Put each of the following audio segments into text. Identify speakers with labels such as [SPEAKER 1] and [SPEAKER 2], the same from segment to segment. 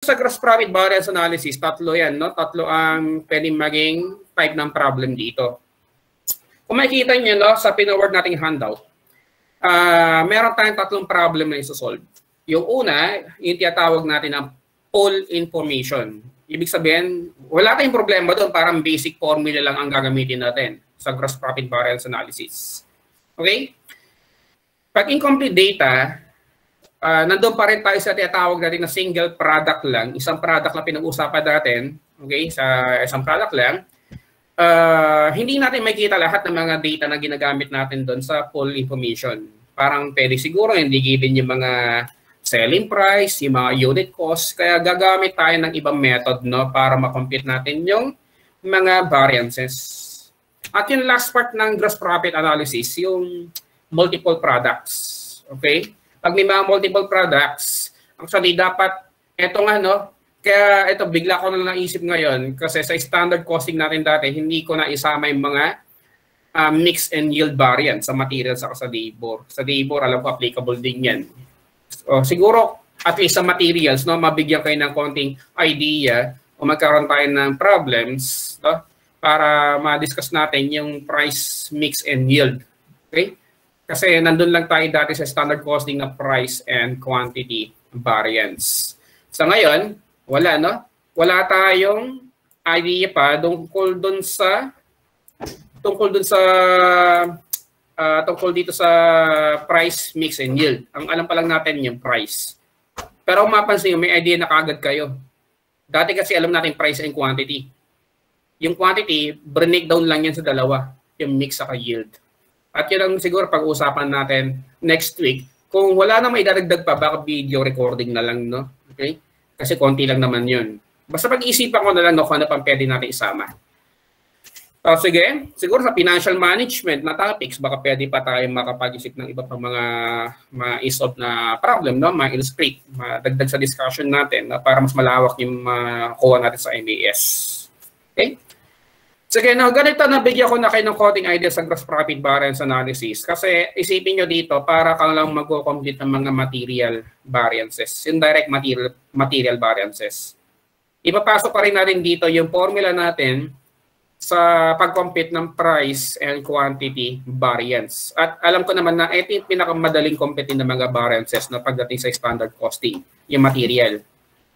[SPEAKER 1] sa gross profit variance analysis, tatlo yan, no? Tatlo ang pwedeng maging type ng problem dito. Kung makikita nyo, no, sa pinaward nating handout, meron tayong tatlong problem na isosolve. Yung una, yung tinatawag natin ang pull information. Ibig sabihin, wala tayong problema doon, parang basic formula lang ang gagamitin natin sa gross profit variance analysis. Okay? Pag incomplete data, nandun pa rin tayo sa tinatawag natin na single product lang. Isang product lang pinag-usapan natin. Okay? Sa isang product lang. Hindi natin makikita lahat ng mga data na ginagamit natin doon sa pull information. Parang pwede siguro hindi given yung mga selling price, yung mga unit cost. Kaya gagamit tayo ng ibang method, no, para makompute natin yung mga variances. At yung last part ng gross profit analysis, yung multiple products. Okay? Pag may mga multiple products, actually dapat, eto nga, no, kaya ito, bigla ko na naisip ngayon kasi sa standard costing natin dati, hindi ko na isama yung mga mix and yield variance sa materials at sa labor. Sa labor, alam ko applicable din yan. So, siguro, at least sa materials, no, mabigyan kayo ng konting idea o magkaroon tayo ng problems, no, para ma-discuss natin yung price, mix, and yield. Okay? Kasi nandun lang tayo dati sa standard costing na price and quantity variance. So ngayon, wala, no? Wala tayong idea pa tungkol dito sa price, mix, and yield. Ang alam pa lang natin yung price. Pero kung mapansin nyo, may idea na kagad kayo. Dati kasi alam natin price and quantity. Yung quantity, breakdown lang yan sa dalawa. Yung mix at yield. At yun ang siguro pag-uusapan natin next week. Kung wala na may daragdag pa, baka video recording na lang, no? Okay? Kasi konti lang naman yun. Basta pag-iisipan ko na lang, no, kung ano pang pwede natin isama. Sige, siguro sa financial management na topics, baka pwede pa tayo makapag-isip ng iba pang mga ma-solve na problem, no? Ma-illustrate, madagdag sa discussion natin para mas malawak yung makuha natin sa MAS. Okay? Sige, now ganito, nabigyan ko na kayo ng konting idea sa gross profit variance analysis. Kasi isipin nyo dito, para kang lang mag-complete ng mga material variances, yung direct material variances. Ipapasok pa rin natin dito yung formula natin sa pag-compute ng price and quantity variance. At alam ko naman na ito yung pinakamadaling compute ng mga variances na pagdating sa standard costing, yung material.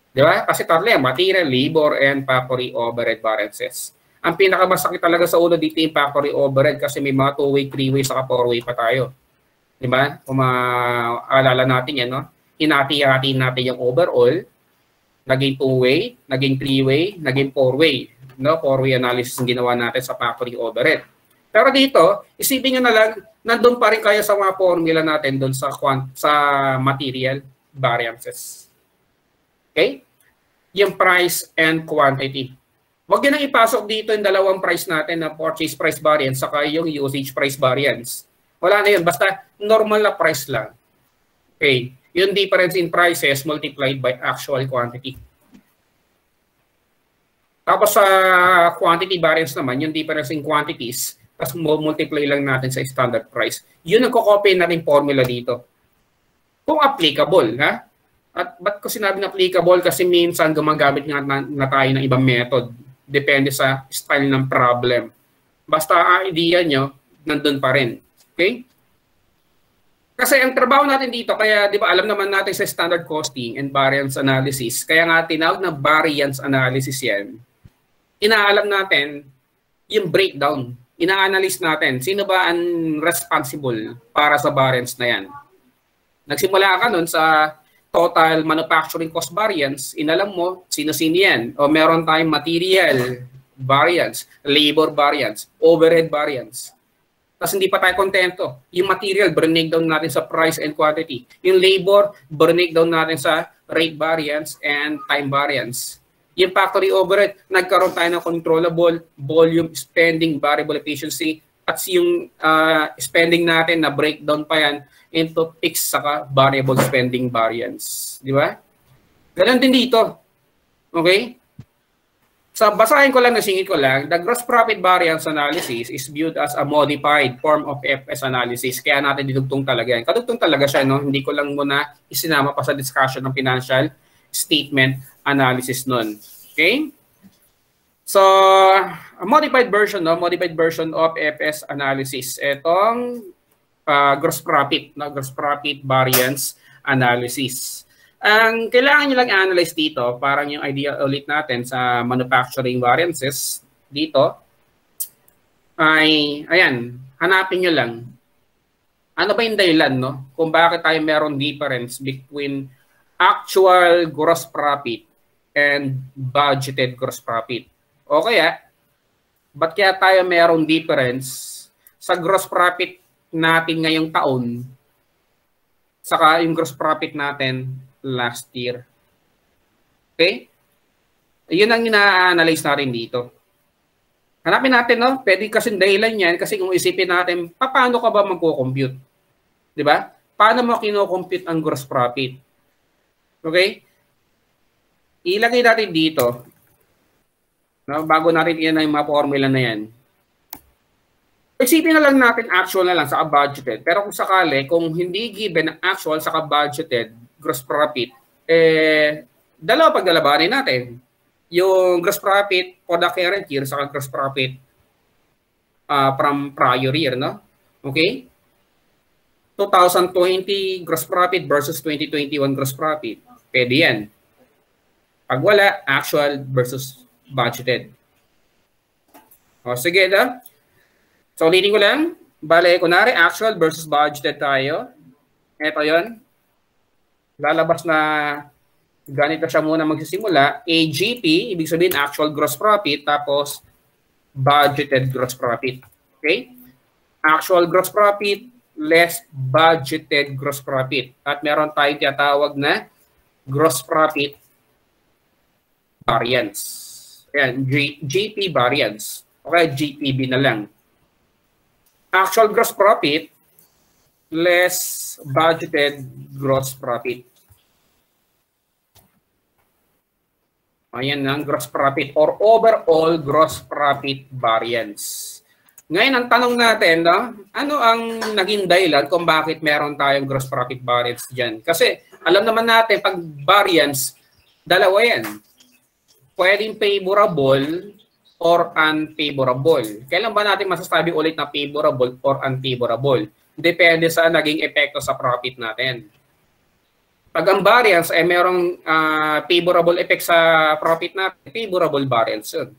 [SPEAKER 1] Di ba? Kasi tatlo yan, material, labor, and factory overhead variances. Ang pinakamasakit talaga sa ulo dito yung factory overhead kasi may mga 2-way, 3-way, saka 4-way pa tayo. Di ba? Kung maalala natin yan, no? Hinati-hati natin yung overall, naging 2-way, naging 3-way, naging 4-way. No? 4-way analysis ang ginawa natin sa factory overhead. Pero dito, isipin nyo na lang, nandun pa rin kayo sa mga formula natin doon sa material variances. Okay? Yung price and quantity. Huwag nyo nang ipasok dito yung dalawang price natin na purchase price variance saka yung usage price variance. Wala na yun. Basta normal na price lang. Okay. Yung difference in prices multiplied by actual quantity. Tapos sa quantity variance naman, yung difference in quantities, tapos multiply lang natin sa standard price. Yun ang kukopy natin formula dito. Kung applicable, ha? At ba't ko sinabi na applicable? Kasi minsan gumagamit nga na tayo ng ibang method. Depende sa style ng problem. Basta idea nyo, nandun pa rin. Okay? Kasi ang trabaho natin dito, kaya di ba alam naman natin sa standard costing and variance analysis, kaya nga tinawag na variance analysis yan, inaalam natin yung breakdown. Ina-analyze natin, sino ba ang responsible para sa variance na yan. Nagsimula ka nun sa total manufacturing cost variance, inalam mo sino-sino yan. O meron tayong material variance, labor variance, overhead variance. Tapos hindi pa tayo kontento. Yung material, breakdown natin sa price and quantity. Yung labor, breakdown natin sa rate variance and time variance. Yung factory overhead, nagkaroon tayo ng controllable volume spending, variable efficiency, at yung spending natin na breakdown pa yan into fixed saka variable spending variance. Di ba? Ganun din dito. Okay? So, basahin ko lang, nasingit ko lang. The gross profit variance analysis is viewed as a modified form of FS analysis. Kaya natin didugtong talaga yan. Kadugtong talaga siya, no? Hindi ko lang muna isinama pa sa discussion ng financial statement analysis nun. Okay? So, a modified version of FS analysis. Itong gross profit, gross profit variance analysis. Ang kailangan nyo lang analyze dito, parang yung idea ulit natin sa manufacturing variances dito, ay, ayan, hanapin nyo lang. Ano ba yung dahilan, no? Kung bakit tayo meron difference between actual gross profit and budgeted gross profit. O kaya, ba't kaya tayo mayroong difference sa gross profit natin ngayong taon saka yung gross profit natin last year? Okay? Yun ang ina-analyze natin dito. Hanapin natin, no? Pwede kasi dahilan yan kasi kung isipin natin, paano ka ba magko-compute? Di ba? Paano mo kino-compute ang gross profit? Okay? Ilagay natin dito. No, bago natin yan yung mga formula na yan. Isipin na lang natin actual na lang sa budgeted. Pero kung sakali, kung hindi given ang actual sa budgeted gross profit, dalawa paglalabanin natin. Yung gross profit for the current year sa gross profit from prior year, no? Okay? 2020 gross profit versus 2021 gross profit. Pwede yan. Pag wala, actual versus budgeted. O, sige na. So, ulitin ko lang. Bale, kunwari, actual versus budgeted tayo. Ito yon. Lalabas na ganito siya muna magsisimula. AGP, ibig sabihin actual gross profit, tapos budgeted gross profit. Okay? Actual gross profit less budgeted gross profit. At meron tayong tinatawag na gross profit variance. Ayan, GP variance. Okay, GPB na lang. Actual gross profit less budgeted gross profit. Ayan ang gross profit or overall gross profit variance. Ngayon, ang tanong natin, no? Ano ang naging dahilan kung bakit meron tayong gross profit variance dyan? Kasi alam naman natin, pag variance, dalawa yan. Pwedeng favorable or unfavorable. Kailan ba natin masasabi ulit na favorable or unfavorable? Depende sa naging epekto sa profit natin. Pag ang variance ay merong favorable effect sa profit natin, favorable variance yun.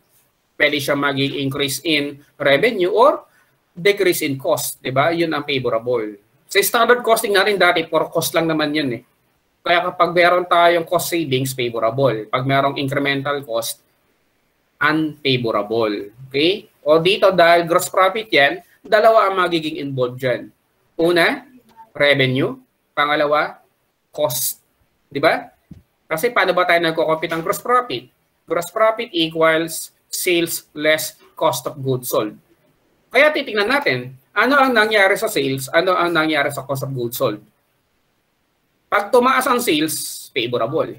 [SPEAKER 1] Pwede siya maging increase in revenue or decrease in cost. Diba? Yun ang favorable. Sa standard costing natin dati, for cost lang naman yun eh. Kaya kapag meron tayong cost savings, favorable. Pag merong incremental cost, unfavorable. Okay? O dito, dahil gross profit yan, dalawa ang magiging involved dyan. Una, revenue. Pangalawa, cost. Di ba? Kasi paano ba tayo nagko-compute ng gross profit? Gross profit equals sales less cost of goods sold. Kaya titingnan natin, ano ang nangyari sa sales, ano ang nangyari sa cost of goods sold. Pag tumaas ang sales, favorable.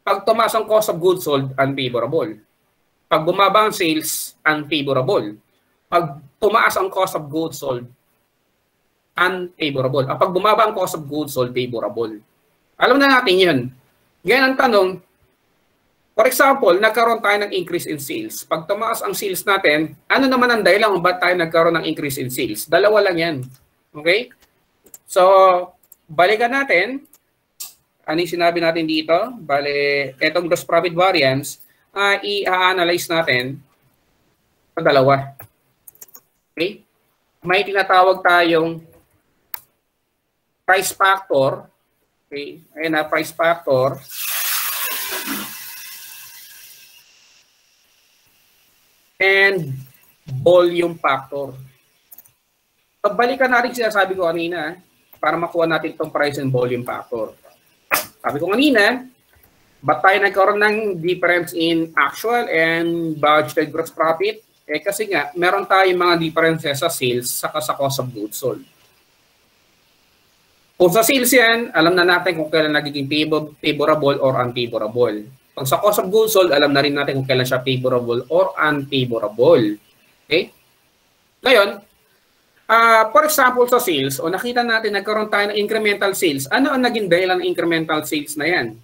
[SPEAKER 1] Pag tumaas ang cost of goods sold, unfavorable. Pag bumaba ang sales, unfavorable. Pag tumaas ang cost of goods sold, unfavorable. Pag bumaba ang cost of goods sold, favorable. Alam na natin yun. Ngayon ang tanong, for example, nagkaroon tayo ng increase in sales. Pag tumaas ang sales natin, ano naman ang dahilan kung ba't tayo nagkaroon ng increase in sales? Dalawa lang yan. Okay? So, balikan natin. Ano yung sinabi natin dito? Bale, etong gross profit variance, i-analyze natin sa dalawa. Okay? May tinatawag tayong price factor. Okay? Ayan na, price factor. And volume factor. Pagbalikan natin sinasabi ko kanina para makuha natin itong price and volume factor. Sabi ko kanina, ba't tayo nagkaroon ng difference in actual and budgeted gross profit? Kasi nga, meron tayong mga differences sa sales saka sa cost of goods sold. Kung sa sales yan, alam na natin kung kailan nagiging favorable or unfavorable. Pag sa cost of goods sold, alam na rin natin kung kailan siya favorable or unfavorable. Okay? Ngayon, for example sa sales, o nakita natin nagkaroon tayo ng incremental sales. Ano ang naging dahilan ng incremental sales na yan?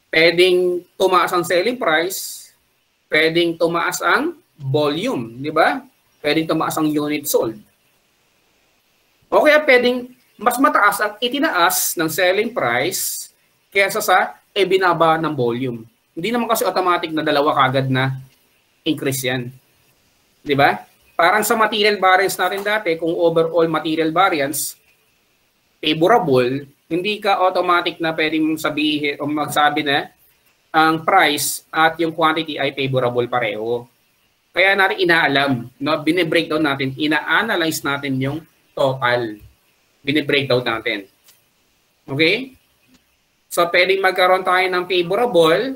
[SPEAKER 1] Pwedeng tumaas ang selling price, pwedeng tumaas ang volume, di ba? Pwedeng tumaas ang unit sold. O kaya pwedeng mas mataas ang itinaas ng selling price kaysa sa binaba ng volume. Hindi naman kasi automatic na dalawa kagad na increase yan. Di ba? Parang sa material variance natin dati, kung overall material variance favorable, hindi ka automatic na pwedeng sabihin o magsabi na ang price at yung quantity ay favorable pareho. Kaya natin inaalam, no? Bine-breakdown natin, ina-analyze natin yung total. Bine-breakdown natin. Okay? So, pwedeng magkaroon tayo ng favorable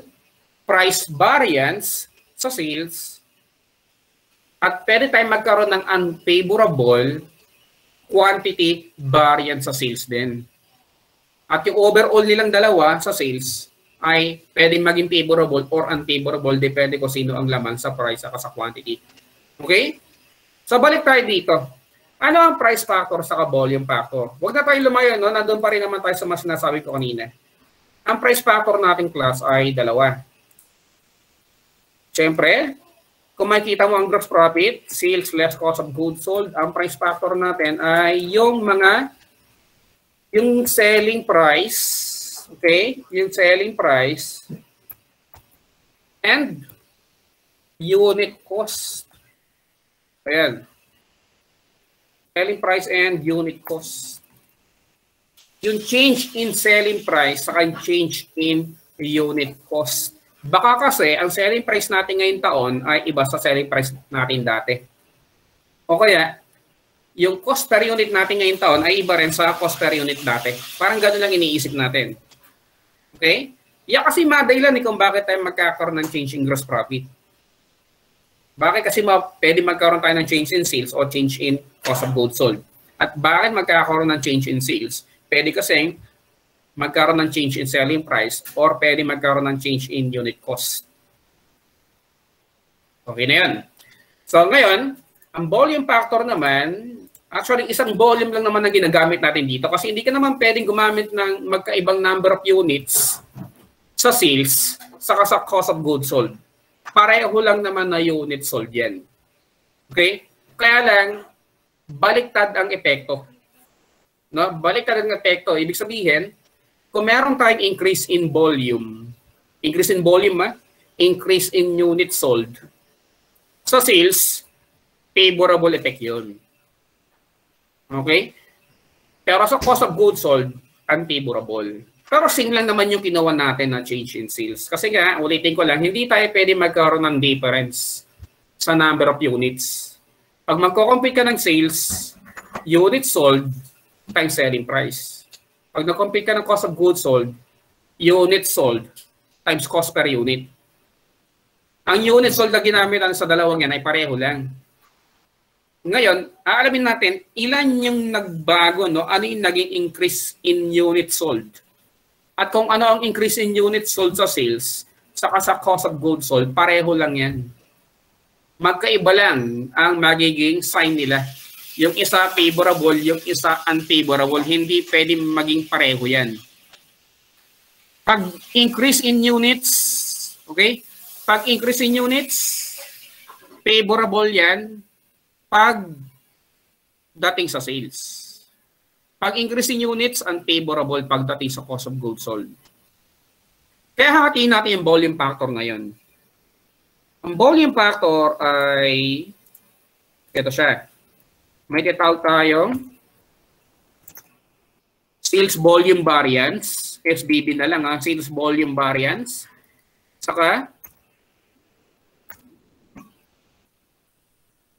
[SPEAKER 1] price variance sa sales at pwede tayong magkaroon ng unfavorable quantity variance sa sales din. At yung overall nilang dalawa sa sales ay pwedeng maging favorable or unfavorable depende kung sino ang laman sa price at sa quantity. Okay? So, balik tayo dito. Ano ang price factor sa volume factor? Huwag na tayo lumayo, no? Nandun pa rin naman tayo sa mas sinasabi ko kanina. Ang price factor nating class ay dalawa. Siyempre, kung makikita mo ang gross profit, sales less cost of goods sold, ang price factor natin ay yung selling price, okay? Yung selling price and unit cost. Ayan. Selling price and unit cost. Yung change in selling price saka yung change in unit cost. Baka kasi ang selling price natin ngayong taon ay iba sa selling price natin dati. O kaya, yung cost per unit natin ngayong taon ay iba rin sa cost per unit dati. Parang gano'n lang iniisip natin. Okay? Yan kasi madaylan kung bakit tayo magkakaroon ng change in gross profit. Bakit kasi pwede magkaroon tayo ng change in sales o change in cost of goods sold. At bakit magkakaroon ng change in sales? Pwede kasi magkaroon ng change in selling price or pwede magkaroon ng change in unit cost. Okay na yan. So ngayon, ang volume factor naman, actually isang volume lang naman na ginagamit natin dito kasi hindi ka naman pwedeng gumamit ng magkaibang number of units sa sales saka sa cost of goods sold. Pareho lang naman na unit sold yan. Okay? Kaya lang, baliktad ang epekto. No? Baliktad ang epekto. Ibig sabihin, kung meron tayong increase in volume, increase in unit sold, sa sales, favorable effect yun. Okay? Pero sa cost of goods sold, unfavorable. Pero sing lang naman yung ginawa natin na change in sales. Kasi nga, ulitin ko lang, hindi tayo pwede magkaroon ng difference sa number of units. Pag magko-compute ka ng sales, unit sold times selling price. Pag na-compute ka ng cost of goods sold, unit sold times cost per unit. Ang unit sold na ginamit sa dalawang yan ay pareho lang. Ngayon, aalamin natin ilan yung nagbago, no? Ano yung naging increase in unit sold. At kung ano ang increase in unit sold sa sales, saka sa cost of goods sold, pareho lang yan. Magkaiba lang ang magiging sign nila. Yung isa favorable, yung isa unfavorable, hindi pwede maging pareho yan. Pag increase in units, okay? Pag increase in units, favorable yan pag dating sa sales. Pag increase in units, unfavorable pag dating sa cost of goods sold. Kaya hatiin natin yung volume factor ngayon. Ang volume factor ay, ito siya. May tinatawag tayong sales volume variance. SBV na lang, sales volume variance. Saka,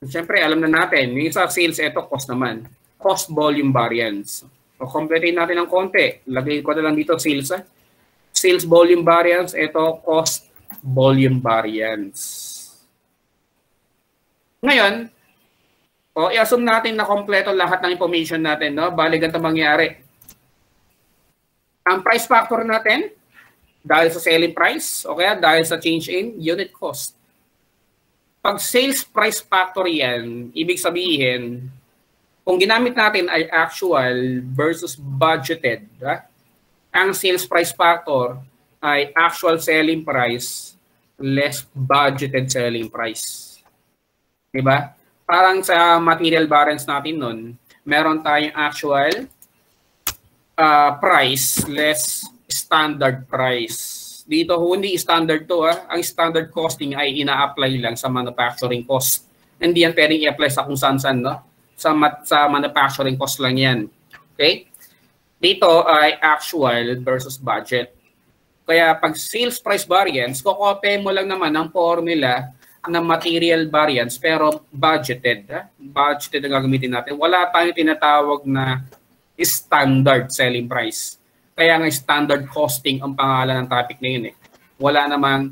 [SPEAKER 1] siyempre, alam na natin, yung sa sales, ito cost naman. Cost volume variance. So, completein natin ng konti. Lagay ko na lang dito sales. Sales volume variance, ito cost volume variance. Ngayon, i-assume natin na kompleto lahat ng information natin, no? Bali ganito mangyari. Ang price factor natin, dahil sa selling price, o kaya dahil sa change in unit cost. Pag sales price factor yan, ibig sabihin, kung ginamit natin ay actual versus budgeted, ang sales price factor ay actual selling price less budgeted selling price. Diba? Parang sa material variance natin nun, meron tayong actual price less standard price. Dito, hindi standard to. Ang standard costing ay ina-apply lang sa manufacturing cost. Hindi yan pwedeng i-apply sa kung saan-saan, no? Sa manufacturing cost lang yan. Okay? Dito ay actual versus budget. Kaya pag sales price variance, kukope mo lang naman ang formula ng material variance pero budgeted. Budgeted ang gagamitin natin. Wala tayong tinatawag na standard selling price. Kaya nga standard costing ang pangalan ng topic na yun eh. Wala namang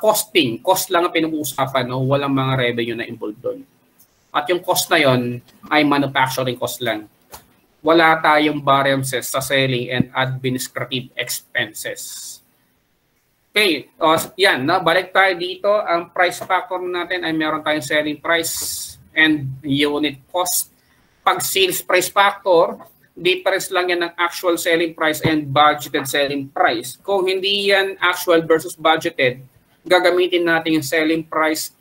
[SPEAKER 1] costing. Cost lang ang pinag-uusapan. No? Walang mga revenue na involved doon. At yung cost na yon ay manufacturing cost lang. Wala tayong variances sa selling and administrative expenses. Okay, yan. No? Balik tayo dito. Ang price factor natin ay meron tayong selling price and unit cost. Pag sales price factor, difference lang yan ng actual selling price and budgeted selling price. Kung hindi yan actual versus budgeted, gagamitin natin yung selling price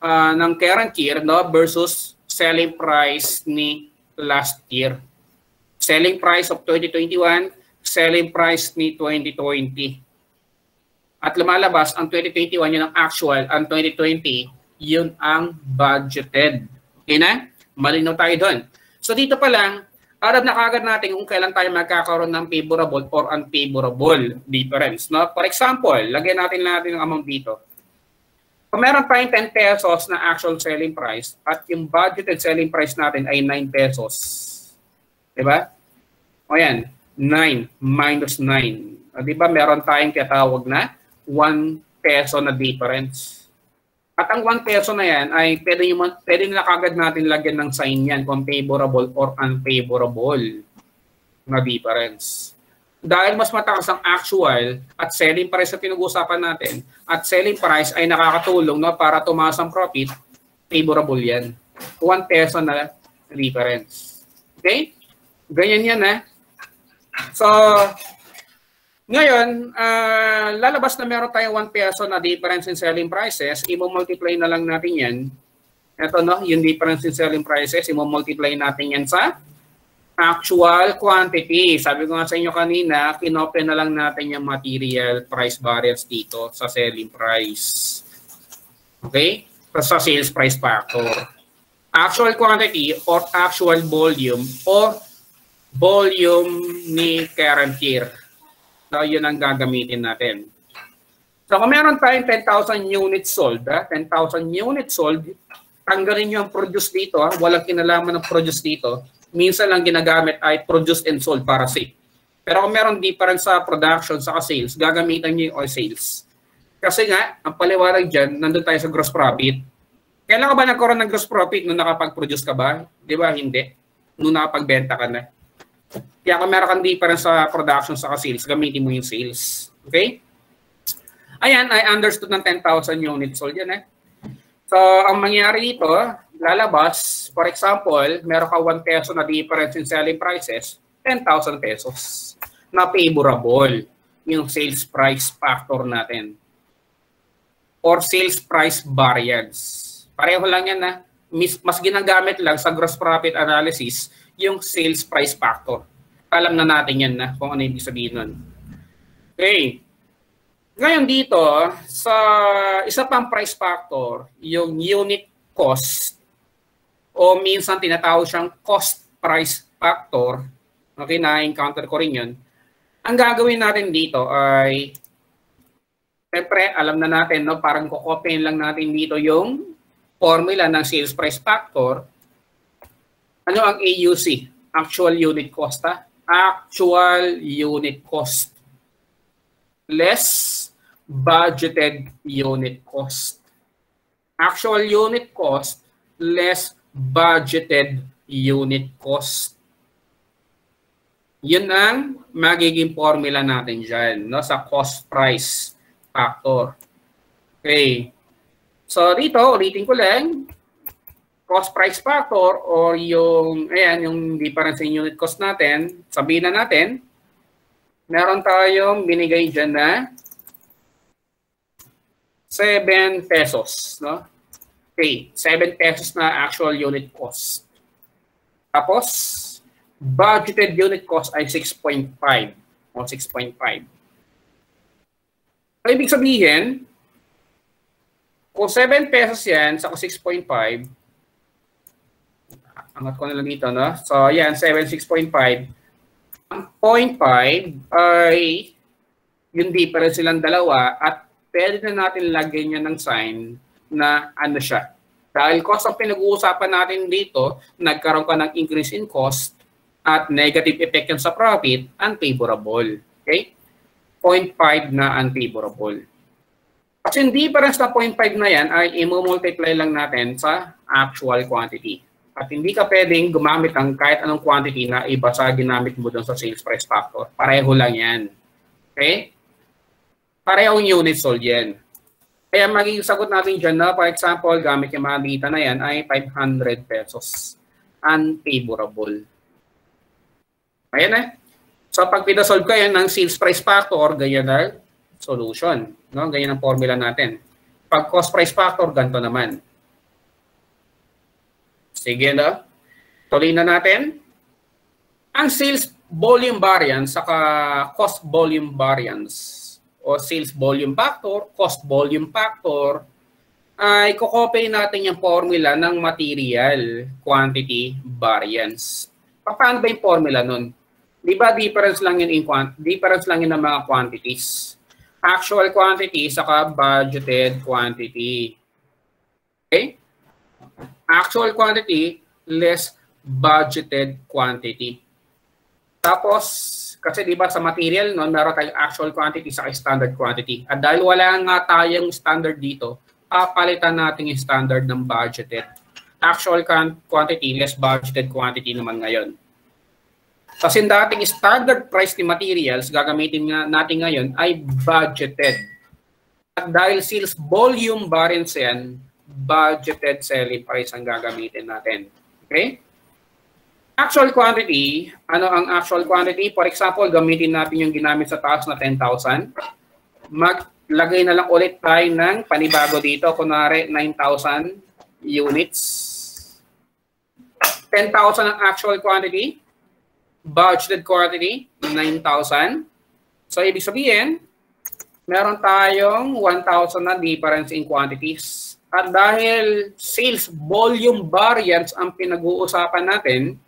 [SPEAKER 1] ng current year, no, versus selling price ni last year. Selling price of 2021, selling price ni 2020. At lumalabas, ang 2021 yun ang actual, ang 2020 yun ang budgeted. Okay na? Malinaw tayo doon. So dito pa lang, alam na kagad natin kung kailan tayo magkakaroon ng favorable or unfavorable difference. No? For example, lagyan natin ang amount dito. Kung meron tayong 10 pesos na actual selling price at yung budgeted selling price natin ay 9 pesos. Diba? O yan, 9 minus 9. Diba meron tayong tinatawag na 1 peso na difference. At ang 1 peso na yan ay pwede na kagad natin lagyan ng sign yan kung favorable or unfavorable na difference. Dahil mas mataas ang actual at selling price na pinag-uusapan natin at selling price ay nakakatulong no, para tumaas ang profit, favorable yan. 1 peso na difference. Okay? Ganyan yan So, ngayon, lalabas na meron tayong 1 peso na difference in selling prices. I-multiply na lang natin yan. Ito, no, yung difference in selling prices, i-multiply natin yan sa actual quantity. Sabi ko nga sa inyo kanina, kinopen na lang natin yung material price variance dito sa selling price. Okay? Sa sales price factor. Actual quantity or actual volume or volume ni current year. So, yun ang gagamitin natin. So, kung meron tayong 10,000 units sold, 10,000 units sold, tanggalin nyo ang produce dito. Walang kinalaman ng produce dito. Minsan lang ginagamit ay produce and sold para sale. Pero kung meron difference sa production, sa sales, gagamitan nyo yung all sales. Kasi nga, ang paliwanag dyan, nandun tayo sa gross profit. Kailan ka ba nagkaroon ng gross profit nung nakapag-produce ka ba? Di ba? Hindi. Nung nakapagbenta ka na. Kaya kung meron kang difference sa production sa sales, gamitin mo yung sales. Okay? Ayan, I understood ng 10,000 units sold yan So, ang mangyari dito, lalabas, for example, meron ka 1 peso na difference in selling prices, 10,000 pesos na favorable yung sales price factor natin. Or sales price variance. Pareho lang yan mas ginagamit lang sa gross profit analysis yung sales price factor. Alam na natin yan kung ano ibig sabihin nun. Okay. Ngayon dito, sa isa pang price factor, yung unit cost o minsan tinatawag siyang cost price factor. Okay, na-encounter ko rin yun. Ang gagawin natin dito ay, siyempre, alam na natin, no, parang kukopin lang natin dito yung formula ng sales price factor. Ano ang AUC? Actual unit cost. Actual unit cost less budgeted unit cost. Actual unit cost less budgeted unit cost. Yun ang magiging formula natin dyan, no, sa cost price factor. Okay. So dito, ulitin ko lang, cost price factor or yung, ayan, yung difference in unit cost natin, sabihin na natin, Meron tayong binigay dyan na 7 pesos. No? Okay, 7 pesos na actual unit cost. Tapos, budgeted unit cost ay 6.5 o 6.5. So, ibig sabihin, kung 7 pesos yan sa 6.5, angat ko na lang dito, no? So, yan, 7, 6.5. Ang 0.5 ay yung difference silang dalawa at pwede na natin lagyan niya ng sign na ano siya. Dahil cost ang pinag-uusapan natin dito, nagkaroon ka ng increase in cost at negative effect yan sa profit, unfavorable. Okay? 0.5 na unfavorable. Kasi yung difference na 0.5 na yan ay i-multiply lang natin sa actual quantity. At hindi ka pwedeng gumamit ng kahit anong quantity na iba sa ginamit mo doon sa sales price factor. Pareho lang yan. Okay? Parehong unit sold yan. Kaya magiging sagot natin dyan na, for example, gamit yung mga data na yan ay 500 pesos. Unfavorable. Ayan eh. So pag pinasolve kayo ng sales price factor, ganyan na solution. No? Ganyan ang formula natin. Pag cost price factor, ganito naman. Sige na. Tuloy na natin. Ang sales volume variance saka cost volume variance o sales volume factor, cost volume factor, ay kukopay natin yung formula ng material quantity variance. Paano ba yung formula nun? Di ba difference lang yun ng mga quantities? Actual quantity saka budgeted quantity. Okay? Actual quantity less budgeted quantity. Tapos, kasi di ba sa material, no, meron tayong actual quantity sa standard quantity. At dahil wala nga tayong standard dito, papalitan natin yung standard ng budgeted. Actual quantity less budgeted quantity naman ngayon. Kasi dating standard price ni materials, gagamitin natin ngayon ay budgeted. At dahil sales volume variance yan, budgeted selling price ang gagamitin natin. Okay? Actual quantity, ano ang actual quantity? For example, gamitin natin yung ginamit sa taas na 10,000. Maglagay na lang ulit tayo ng panibago dito. Kunwari, 9,000 units. 10,000 ang actual quantity. Budgeted quantity, 9,000. So, ibig sabihin, meron tayong 1,000 na difference in quantities. At dahil sales volume variance ang pinag-uusapan natin,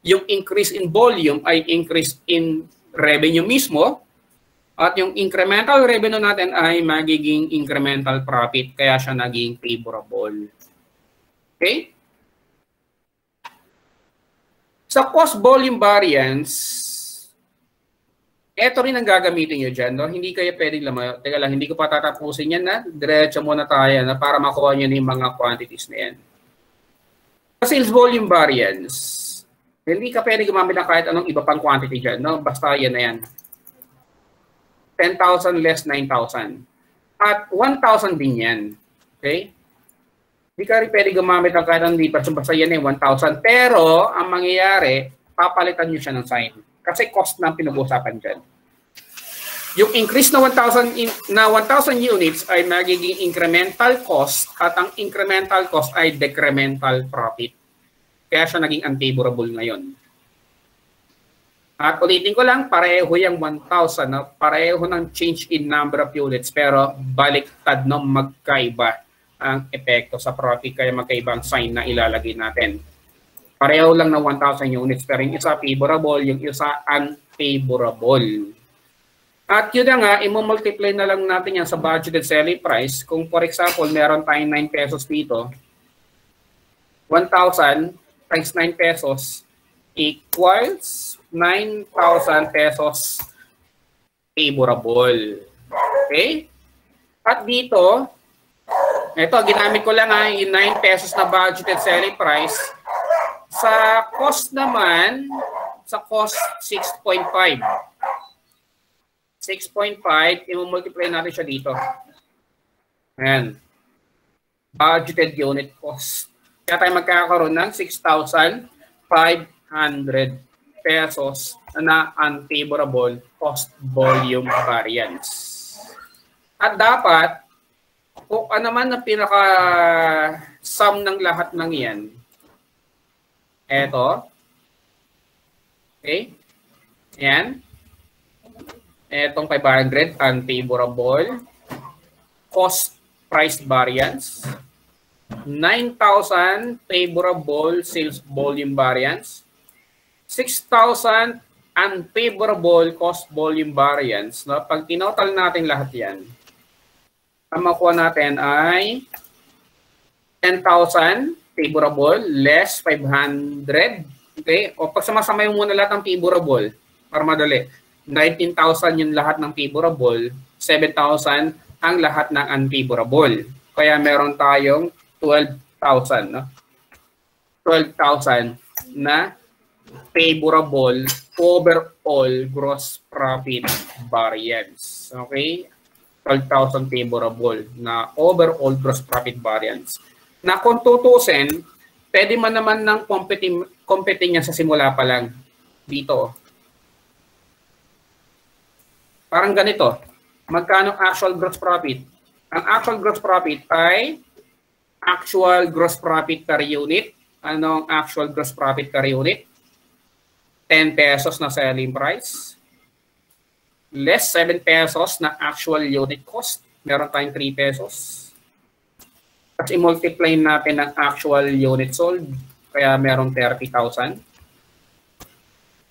[SPEAKER 1] yung increase in volume ay increase in revenue mismo at yung incremental revenue natin ay magiging incremental profit kaya siya naging favorable. Okay? Sa cost volume variance, ito rin ang gagamitin nyo dyan. No? Hindi kayo pwedeng lumayo. Teka lang, hindi ko pa tatapusin yan na. Diretso muna tayo na para makuha nyo na yung mga quantities na yan. Sa sales volume variance, hindi ka pwedeng gumamit ng kahit anong iba pang quantity dyan. No? Basta yan na yan. 10,000 less 9,000. At 1,000 din yan. Okay? Hindi ka rin pwedeng gumamit ng kahit anong iba. Basta yan yung 1,000. Pero, ang mangyayari, papalitan nyo siya ng sign. Kasi cost na pinag-uusapan dyan. Yung increase na 1,000 units ay magiging incremental cost at ang incremental cost ay decremental profit. Kaya siya naging unfavorable ngayon. At ulitin ko lang, pareho yung 1,000. No? Pareho ng change in number of units pero baliktad no magkaiba ang epekto sa profit kaya magkaibang sign na ilalagay natin. Pareho lang ng 1,000 units pero yung isa favorable, yung isa unfavorable. At yun na nga, i-multiply na lang natin yan sa budgeted selling price. Kung for example, meron tayong 9 pesos dito, 1,000 times 9 pesos equals 9,000 pesos favorable. Okay? At dito, ito, ginamit ko lang yung 9 pesos na budgeted selling price. Sa cost naman, sa cost 6.5. 6.5, i-multiply natin siya dito. Ayan. Budgeted unit cost. Kaya tayo magkakaroon ng 6,500 pesos na unfavorable cost volume variance. At dapat, kung ano man ang pinaka-sum ng lahat ng yan, eto, okay, yan, etong 500 unfavorable cost price variance, 9,000 favorable sales volume variance, 6,000 unfavorable cost volume variance. No? Pag tinotal natin lahat yan, ang makuha natin ay 10,000 favorable less 500. Okay? O pag sumasama yung muna lahat ng favorable, para madali, 19,000 yung lahat ng favorable, 7,000 ang lahat ng unfavorable. Kaya meron tayong 12,000. No? 12,000 na favorable overall gross profit variance. Okay? 12,000 favorable na overall gross profit variance. Na kung tutusin, pwede man naman ng competing niya sa simula pa lang. Dito. Parang ganito. Magkano actual gross profit? Ang actual gross profit ay actual gross profit per unit. Anong actual gross profit per unit? 10 pesos na selling price. Less 7 pesos na actual unit cost. Meron tayong 3 pesos. At i-multiply natin ang actual unit sold. Kaya meron 30,000.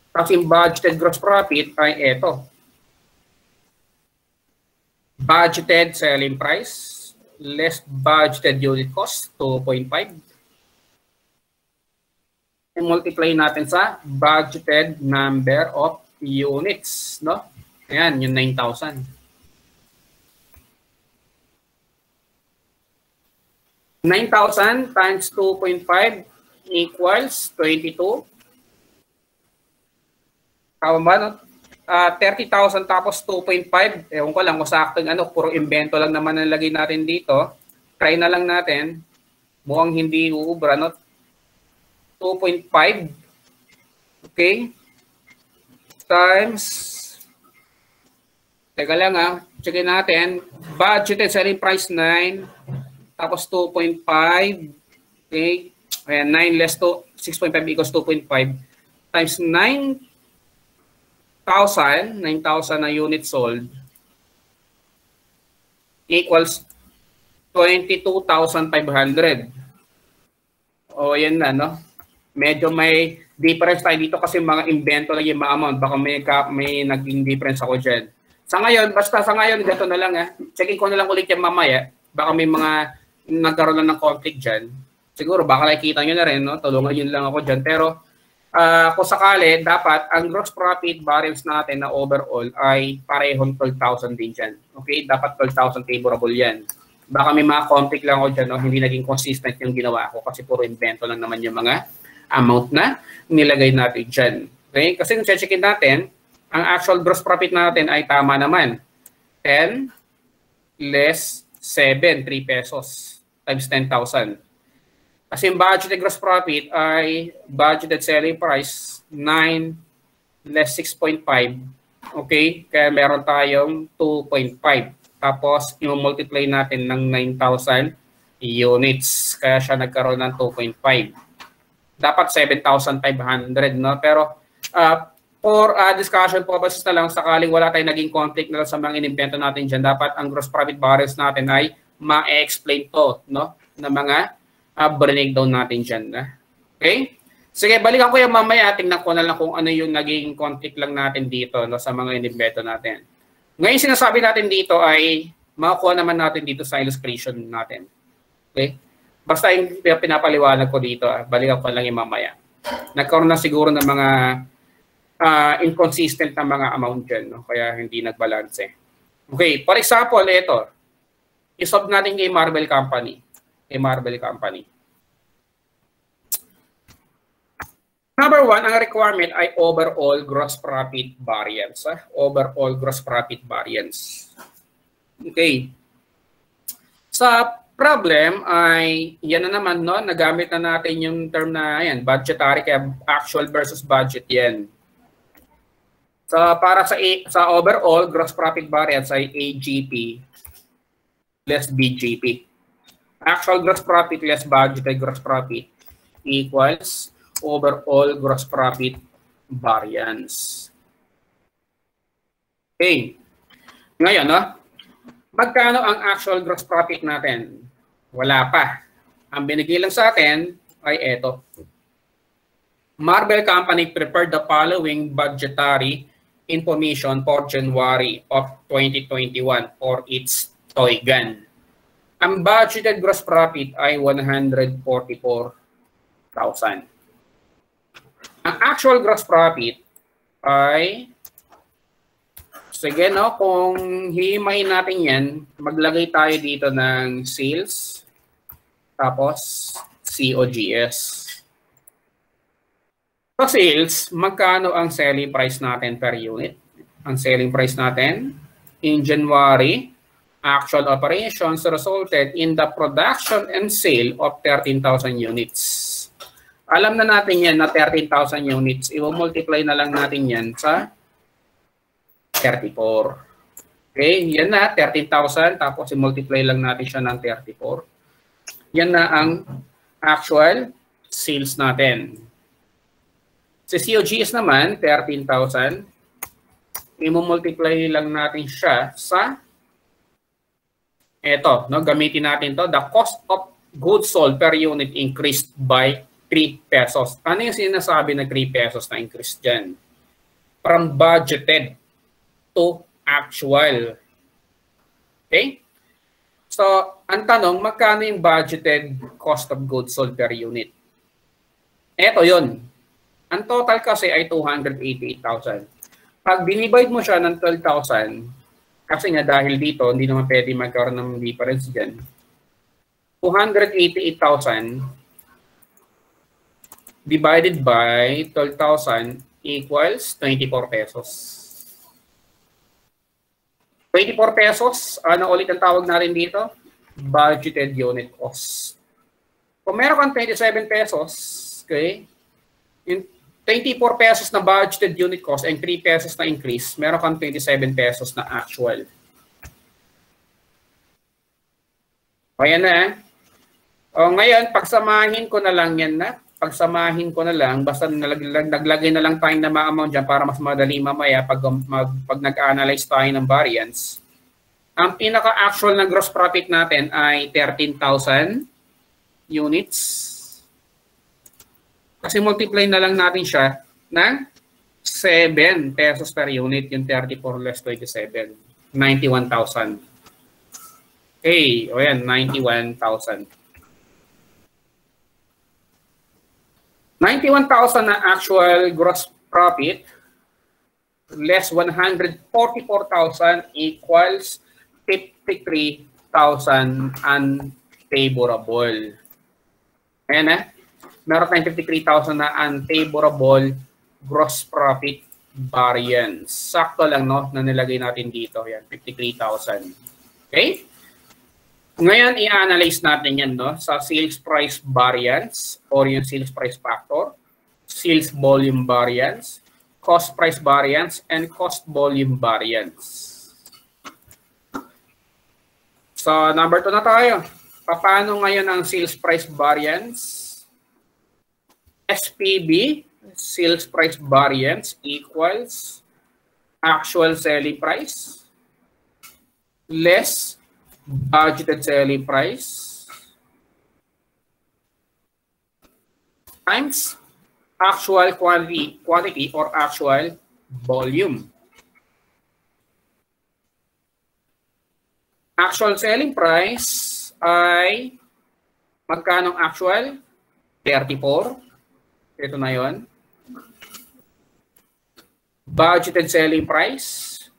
[SPEAKER 1] Tapos yung budgeted gross profit ay ito. Budgeted selling price less budgeted unit cost, 2.5. I-multiply natin sa budgeted number of units, no? Ayan, yung 9,000. 9,000 times 2.5 equals 22. Tama ba, no? 30,000 tapos 2.5. Ewan ko lang kung saktong ano, puro invento lang naman ang lagay natin dito. Try na lang natin. Mukhang hindi uubra, no? 2.5. Okay? Times, teka lang checkin natin. Budgeted selling price 9, tapos 2.5. Okay? Ayan, 9 less to 6.5 equals 2.5 times 9,000 na unit sold equals 22,500. O yan na, no? Medyo may difference tayo dito kasi mga invento lang yung amount. Baka may naging difference ako dyan. Sa ngayon, basta sa ngayon, gato na lang Checkin ko na lang ulit yung mamaya. Baka may mga nagkaroon lang ng conflict dyan. Siguro, baka nakikita nyo na rin, no? Tulungan nyo lang ako dyan. Pero, kung sakali, dapat ang gross profit variance natin na overall ay parehong 12,000 din dyan. Okay? Dapat 12,000 favorable yan. Baka may mga conflict lang ako dyan, no? Hindi naging consistent yung ginawa ko kasi puro invento lang naman yung mga amount na nilagay natin dyan. Okay? Kasi kung checkin natin, ang actual gross profit natin ay tama naman. 10 less 7, 3 pesos times 10,000. Kasi yung budgeted gross profit ay budgeted selling price 9 less 6.5. Okay? Kaya meron tayong 2.5. Tapos, i-multiply natin ng 9,000 units. Kaya siya nagkaroon ng 2.5. Dapat 7,500, no? Pero, for discussion purposes na lang, sakaling wala tayong naging conflict na sa mga inimbento natin dyan, dapat ang gross profit variance natin ay ma-explain to, no? Na mga breakdown natin dyan. Okay? Sige, balikan ko yung mamaya. Tingnan ko na lang kung ano yung naging conflict lang natin dito, no, sa mga inimbento natin. Ngayon, sinasabi natin dito ay makukuha naman natin dito sa illustration natin. Okay? Basta yung pinapaliwanag ko dito, balikan ko lang yung mamaya. Nagkaroon na siguro ng mga inconsistent na mga amount dyan, no? Kaya hindi nagbalance. Okay, for example, ito. I-solve natin kay Marble Company. Number 1, ang requirement ay overall gross profit variance. Overall gross profit variance. Okay. Sa problem ay, yan na naman, no? Nagamit na natin yung term na yan, budgetary, kaya actual versus budget yan. Para sa overall gross profit variance ay AGP less BGP. Actual gross profit less budgeted gross profit equals overall gross profit variance. Okay. Ngayon, magkano ang actual gross profit natin? Wala pa. Ang binigay lang sa atin ay ito. Marble Company prepared the following budgetary information for January of 2021 for its toy gun. Ang budgeted gross profit ay 144,000. Ang actual gross profit ay, sige kung hihimayin natin yan, maglagay tayo dito ng sales, tapos COGS. Sa sales, magkano ang selling price natin per unit? Ang selling price natin in January, actual operations resulted in the production and sale of 13,000 units. Alam na natin yan na 13,000 units. I-multiply na lang natin yan sa 34. Okay, yan na, 13,000. Tapos i-multiply lang natin siya ng 34. Yan na ang actual sales natin. Si COGS naman, 13,000. I-multiply lang natin siya sa eto, gamitin natin to. The cost of goods sold per unit increased by 3 pesos. Ano yung sinasabi na 3 pesos na increase dyan? From budgeted to actual. Okay? So, ang tanong, magkano yung budgeted cost of goods sold per unit? Eto yun. Ang total kasi ay 288,000. Pag dinivide mo siya ng 12,000, kasi nga dahil dito, hindi naman pwede magkaroon ng difference dyan. 288,000 divided by 12,000 equals 24 pesos. 24 pesos, ano ulit ang tawag natin dito? Budgeted unit cost. Kung meron kang 27 pesos, okay, yung 24 pesos na budgeted unit cost and 3 pesos na increase, meron kang 27 pesos na actual. O yan na. O ngayon, pagsamahin ko na lang yan na. Pagsamahin ko na lang, basta naglagay na lang tayo na mga amount dyan para mas madali mamaya pag nag-analyze tayo ng variance. Ang pinaka-actual na gross profit natin ay 13,000 units. Kasi multiply na lang natin siya ng 7 pesos per unit, yung 34 less 27. 91,000. Okay, o yan, 91,000. 91,000 na actual gross profit less 144,000 equals 53,000 unfavorable. Ayan na. Meron tayong 53,000 na unfavorable gross profit variance. Sakto lang na nilagay natin dito. Yan, 53,000. Okay? Ngayon, i-analyze natin yan sa sales price variance or yung sales price factor, sales volume variance, cost price variance, and cost volume variance. So, number 2 na tayo. Paano ngayon ang sales price variance? SPV, sales price variance, equals actual selling price less budgeted selling price times actual quantity or actual volume. Actual selling price ay magkano actual? 34. Ito na yun. Budgeted selling price.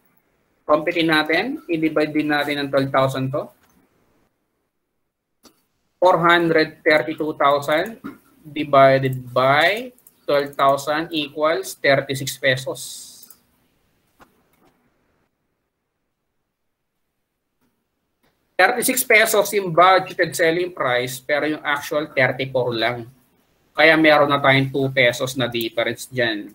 [SPEAKER 1] Computin natin. I-divide din natin ng 12,000 to. 432,000 divided by 12,000 equals 36 pesos. ₱36 yung budgeted selling price pero yung actual 34 lang. Kaya meron na tayong 2 pesos na difference dyan.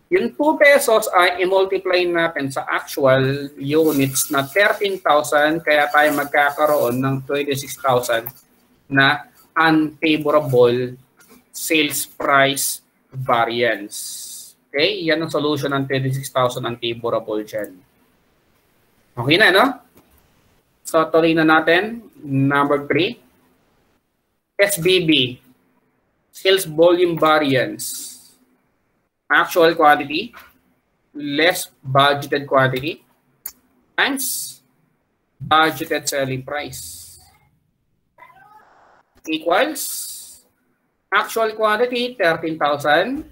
[SPEAKER 1] Yung 2 pesos ay i-multiply natin sa actual units na 13,000, kaya tayo magkakaroon ng 26,000 na unfavorable sales price variance. Okay? Yan ang solution ng 26,000 unfavorable dyan. Okay na, no? So, tuloy na natin. Number 3. SBB. Sales volume variance. Actual quantity less budgeted quantity times budgeted selling price equals actual quantity 13,000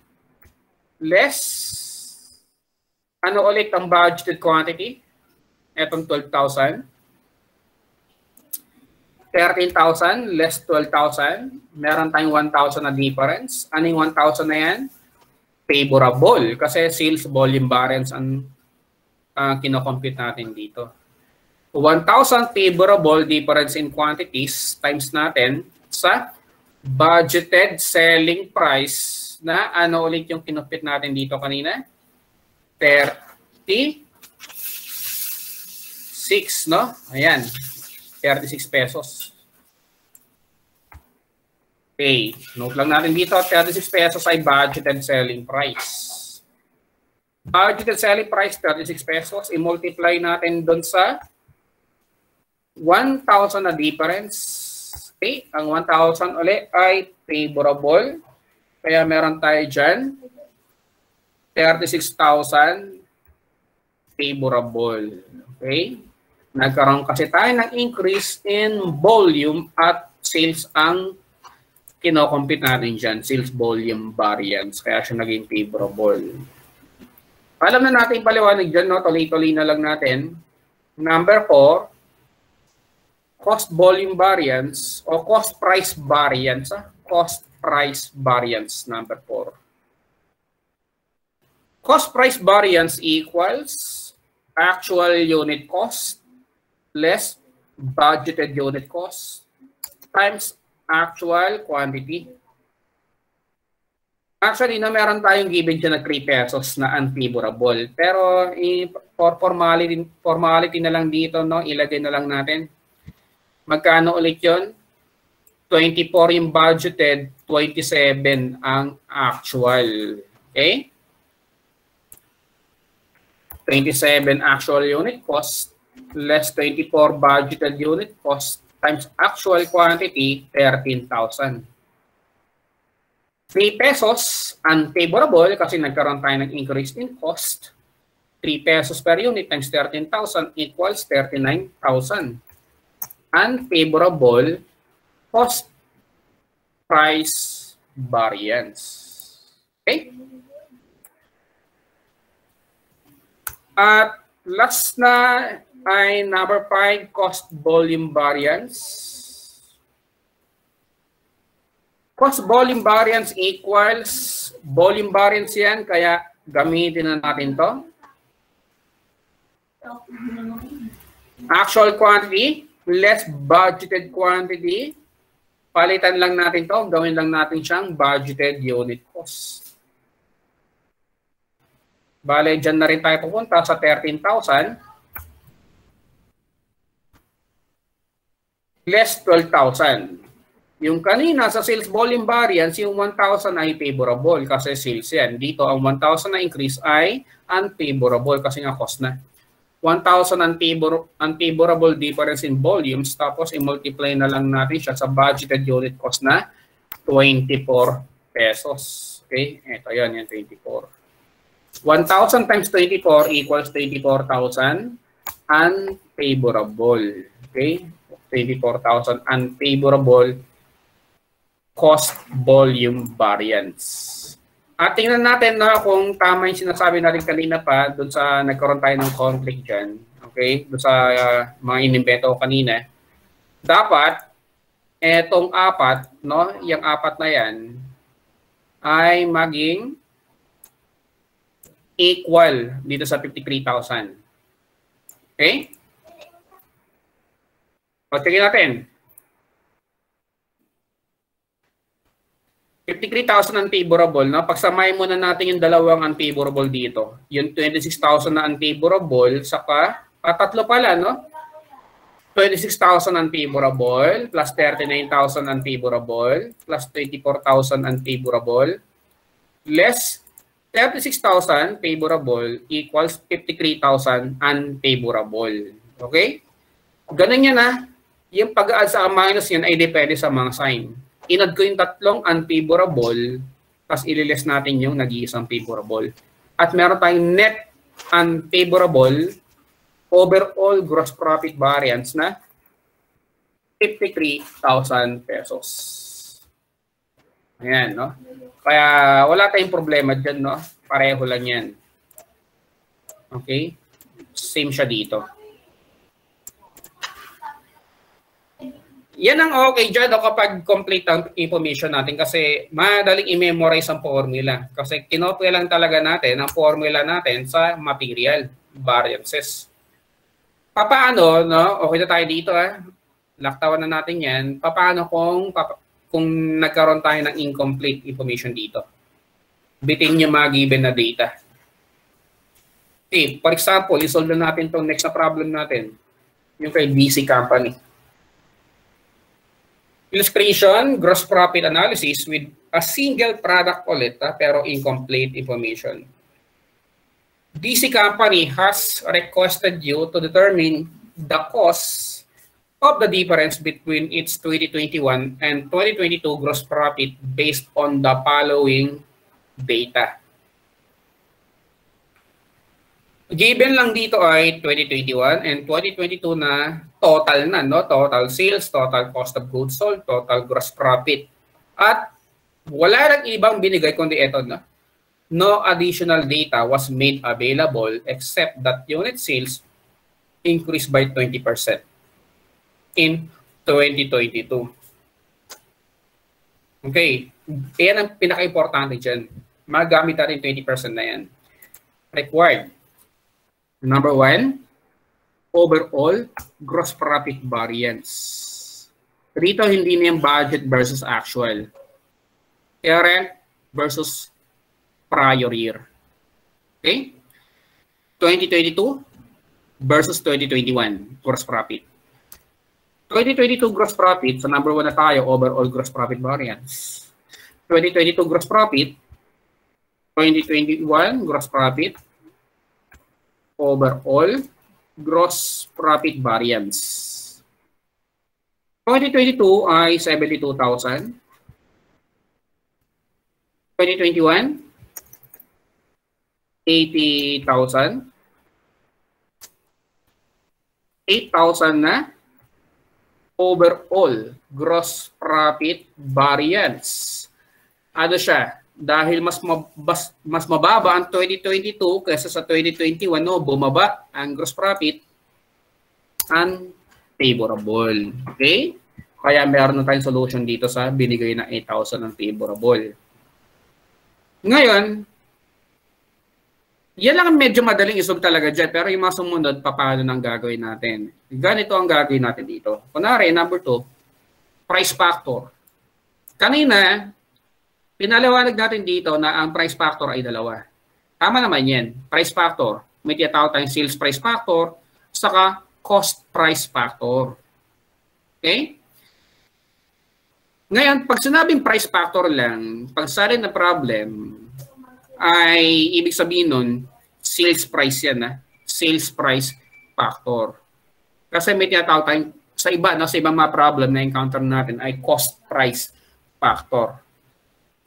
[SPEAKER 1] less ano ulit ang budgeted quantity? Etong 12,000. 13,000 less 12,000. Meron tayong 1,000 na difference. Ano yung 1,000 na yan? Favorable kasi sales volume variance ang kinocompute natin dito. 1,000 favorable difference in quantities times natin sa budgeted selling price na ano ulit yung kinompute natin dito kanina? 36, no? Ayan, 36 pesos. Okay, note lang natin dito, 36 pesos ay budgeted selling price. Budgeted selling price, 36 pesos. I-multiply natin doon sa 1,000 na difference. Okay, ang 1,000 ulit ay favorable. Kaya meron tayo dyan, 36,000 favorable. Okay, nagkaroon kasi tayo ng increase in volume at sales ang kinocompute natin dyan, sales volume variance. Kaya siya naging favorable. Alam na natin paliwanag dyan, no? Tuloy-tuloy na lang natin. Number 4, cost volume variance o cost price variance. Cost price variance, number 4. Cost price variance equals actual unit cost less budgeted unit cost times actual quantity. Actually, no, meron tayong given dyan na 3 pesos na unfavorable. Pero for formality na lang dito, no, ilagay na lang natin. Magkano ulit yun? 24 yung budgeted, 27 ang actual. Okay? 27 actual unit cost less 24 budgeted unit cost times actual quantity, 13,000. 3 pesos unfavorable kasi nagkaroon tayo ng increase in cost. 3 pesos per unit times 13,000 equals 39,000. Unfavorable cost price variance. Okay? At last na ay number 5, cost volume variance. Cost volume variance equals volume variance yan, kaya gamitin na natin to. Actual quantity less budgeted quantity. Palitan lang natin to, gawin lang natin siyang budgeted unit cost. Bale, dyan na rin tayo pupunta sa 13,000 less 12,000. Yung kanina sa sales volume variance, yung 1,000 ay favorable kasi sales yan. Dito, ang 1,000 na increase ay unfavorable kasi nga cost na. 1,000 unfavorable difference in volumes, tapos i-multiply na lang natin siya sa budgeted unit cost na 24 pesos. Okay? Ito yan, yung 24. 1,000 times 24 equals 24,000 unfavorable. Okay? 24,000 unfavorable cost volume variance. At tingnan natin na kung tama yung sinasabi natin kanina pa doon sa nagkaroon tayo ng conflict dyan. Okay? Doon sa mga inimbento ko kanina. Dapat, etong apat, no? Yung apat na yan ay maging equal dito sa 53,000. Okay? O, tingin natin. 53,000 unfavorable, no? Pagsamahin muna natin yung dalawang unfavorable dito. Yung 26,000 na unfavorable, saka, tatlo pala, no? 26,000 unfavorable, plus 39,000 unfavorable, plus 24,000 unfavorable, less 36,000 favorable equals 53,000 unfavorable. Okay? Ganun yan, ha? Yung pag-add sa minus yan ay depende sa mga sign. Inad ko yung tatlong unfavorable, tapos ililess natin yung nag-iisang favorable. At meron tayong net unfavorable overall gross profit variance na 53,000 pesos. Ayan, no? Kaya wala tayong problema dyan, no? Pareho lang yan. Okay? Same siya dito. Yan ang okay dyan kapag complete ang information natin kasi madaling i-memorize ang formula. Kasi kinopya lang talaga natin ang formula natin sa material variances. Paano, no? Okay na tayo dito, ha? Laktawan na natin yan. Paano kung nagkaroon tayo ng incomplete information dito? Bitin yung mga given na data. Okay, for example, isolve na natin itong next na problem natin. Yung kay BC Company. Illustration, gross profit analysis with a single product ulit, pero incomplete information. BC Company has requested you to determine the cost of the difference between its 2021 and 2022 gross profit based on the following data. Given lang dito ay 2021 and 2022 na total na, no? Total sales, total cost of goods sold, total gross profit. At wala nang ibang binigay kundi ito, no? No additional data was made available except that unit sales increased by 20% in 2022. Okay, yan ang pinaka-importante dyan. Magamit natin 20% na yan. Required. Number 1, overall gross profit variance. Rito hindi na yung budget versus actual. Current versus prior year. Okay? 2022 versus 2021 gross profit. 2022 gross profit, so number 1 na tayo, overall gross profit variance. 2022 gross profit, 2021 gross profit, overall gross profit variance. 2022 ay 72,000. 2021, 80,000. 8,000 na overall gross profit variance. Ano siya? Dahil mas mababa ang 2022 kaysa sa 2021, no, bumaba ang gross profit, unfavorable. Okay? Kaya meron na tayong solution dito sa binigay na 8,000 unfavorable. Ngayon, yan lang medyo madaling isolve talaga dyan, pero yung mga sumunod, paano nang gagawin natin? Ganito ang gagawin natin dito. Kunwari, number 2, price factor. Kanina, pinaliwanag natin dito na ang price factor ay dalawa. Tama naman yan. Price factor. May tinatawag tayong sales price factor, saka cost price factor. Okay? Ngayon, pag sinabing price factor lang, pag salin na problem, ay ibig sabihin nun, sales price yan, ha? Sales price factor. Kasi may tinatawag tayong, sa iba, no, sa ibang mga problem na encounter natin ay cost price factor.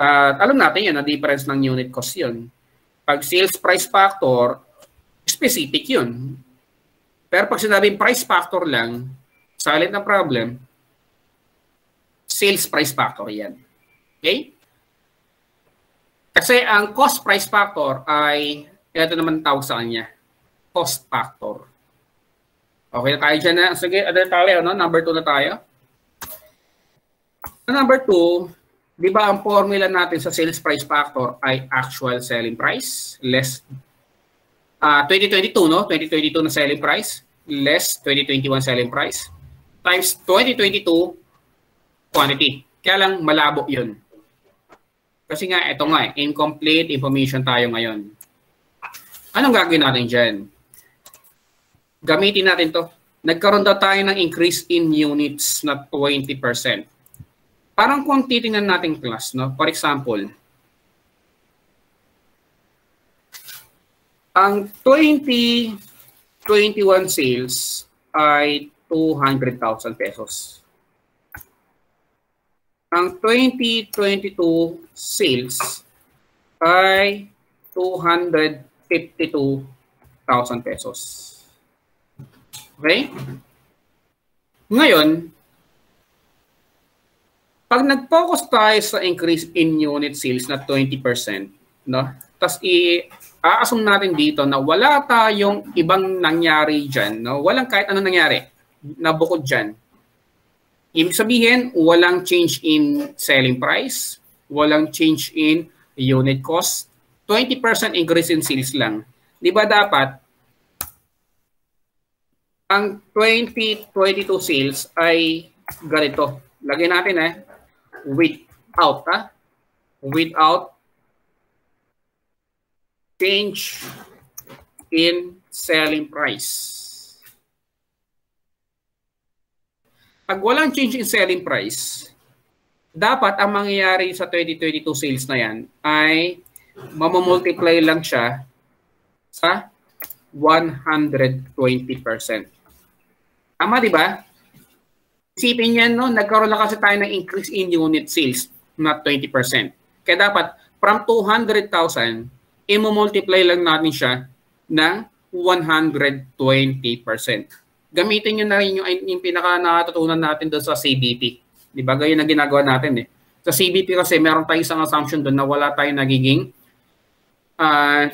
[SPEAKER 1] Alam natin yan, na difference ng unit cost yun. Pag sales price factor, specific yun. Pero pag sinabing price factor lang, silent na problem, sales price factor yan. Okay? Kasi ang cost price factor ay, ito naman tawag sa kanya, cost factor. Okay na tayo dyan na. Sige, ano na tayo, no? Number 2 na tayo. Number 2, di ba ang formula natin sa sales price factor ay actual selling price less 2022, no? 2022 na selling price less 2021 selling price times 2022 quantity. Kaya lang malabo yun. Kasi nga, ito nga, incomplete information tayo ngayon. Anong gagawin natin dyan? Gamitin natin to. Nagkaroon daw tayo ng increase in units na 20%. Parang kung titingnan natin class, no? For example, ang 2021 sales ay 200,000 pesos. Ang 2022 sales ay 252,000 pesos. Okay? Ngayon, pag nag-focus tayo sa increase in unit sales na 20%, no? Tapos i-assume natin dito na wala tayong ibang nangyari dyan, no? Walang kahit anong nangyari na bukod dyan. Ibig sabihin, walang change in selling price, walang change in unit cost, 20% increase in sales lang. Di ba dapat ang 2022 sales ay ganito. Lagyan natin without change in selling price. Pag walang change in selling price, dapat ang mangyayari sa 2022 sales na yan ay mamamultiply lang siya sa 120%. Tama, di ba? Isipin yan, no? Nagkaroon lang kasi tayo ng increase in unit sales na 20%. Kaya dapat, from 200,000, i-multiply lang natin siya ng 120%. Gamitin nyo na rin yung pinaka natutunan natin doon sa CBP. Di ba? Ganyan ang ginagawa natin eh. Sa CBP kasi meron tayong isang assumption doon na wala tayong nagiging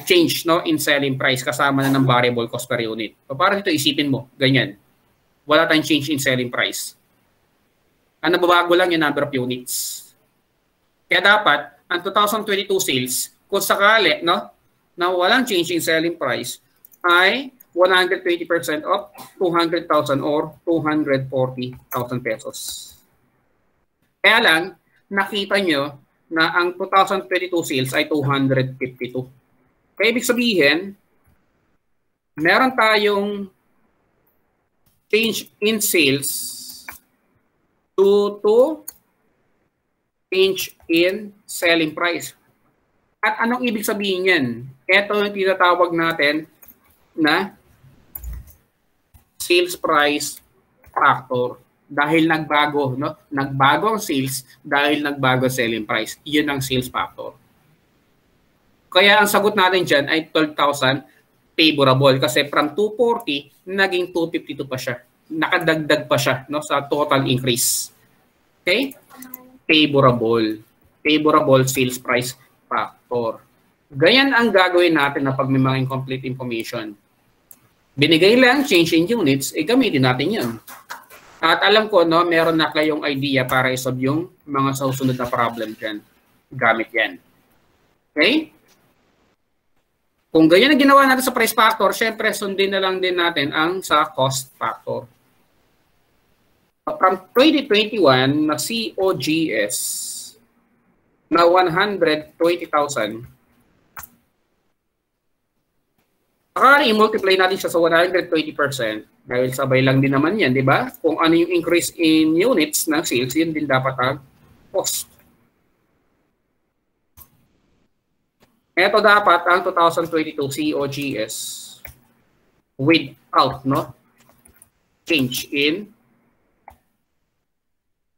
[SPEAKER 1] change, no, in selling price kasama na ng variable cost per unit. So, para dito isipin mo, ganyan. Wala tayong change in selling price. Ang nababago lang yung number of units. Kaya dapat, ang 2022 sales, kung sakali, no, na walang change in selling price, ay 120% of 200,000 or 240,000 pesos. Kaya lang, nakita nyo na ang 2022 sales ay 252. Kaya ibig sabihin, meron tayong change in sales due to change in selling price. At anong ibig sabihin yan? Ito yung tinatawag natin na sales price factor. Dahil nagbago, no? Nagbago ang sales dahil nagbago selling price. Yun ang sales factor. Kaya ang sagot natin dyan ay 12,000 favorable kasi from 240 naging 252 pa siya. Nakadagdag pa siya, no, sa total increase. Okay? Favorable. Favorable sales price factor. Ganyan ang gagawin natin na pag may mga incomplete information. Binigay lang change in units, gamitin natin yun. At alam ko, no, meron na kayong idea para isolve yung mga susunod na problem dyan. Gamit yan. Okay? Kung ganyan ang ginawa natin sa price factor, syempre sundin na lang din natin ang sa cost factor. From 2021 na COGS na 120,000, i-multiply natin siya sa 120% dahil sabay lang din naman yan, di ba? Kung ano yung increase in units ng sales, yun din dapat ang cost. Ito dapat ang 2022 COGS without, no, change in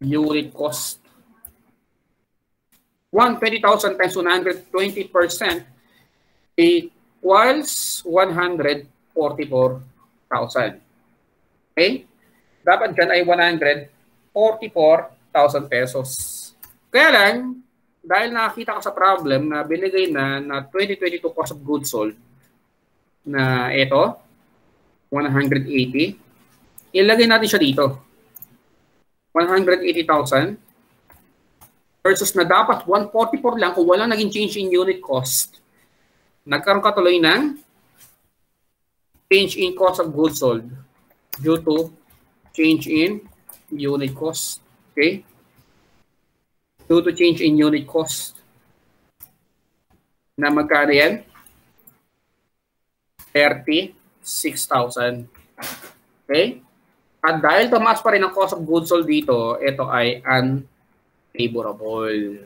[SPEAKER 1] unit cost. 120,000 times 120% equals 144,000. Okay? Dapat dyan ay 144,000 pesos. Kaya lang, dahil nakakita ka sa problem na binigay na 2022 cost of goods sold na ito, 180, ilagay natin siya dito. 180,000 versus na dapat 144 lang kung walang naging change in unit cost. Nagkaroon ka tuloy ng change in cost of goods sold due to change in unit cost. Okay? Due to change in unit cost. Na magkano yan? 36,000. Okay? At dahil tumaas pa rin ang cost of goods sold dito, ito ay unfavorable.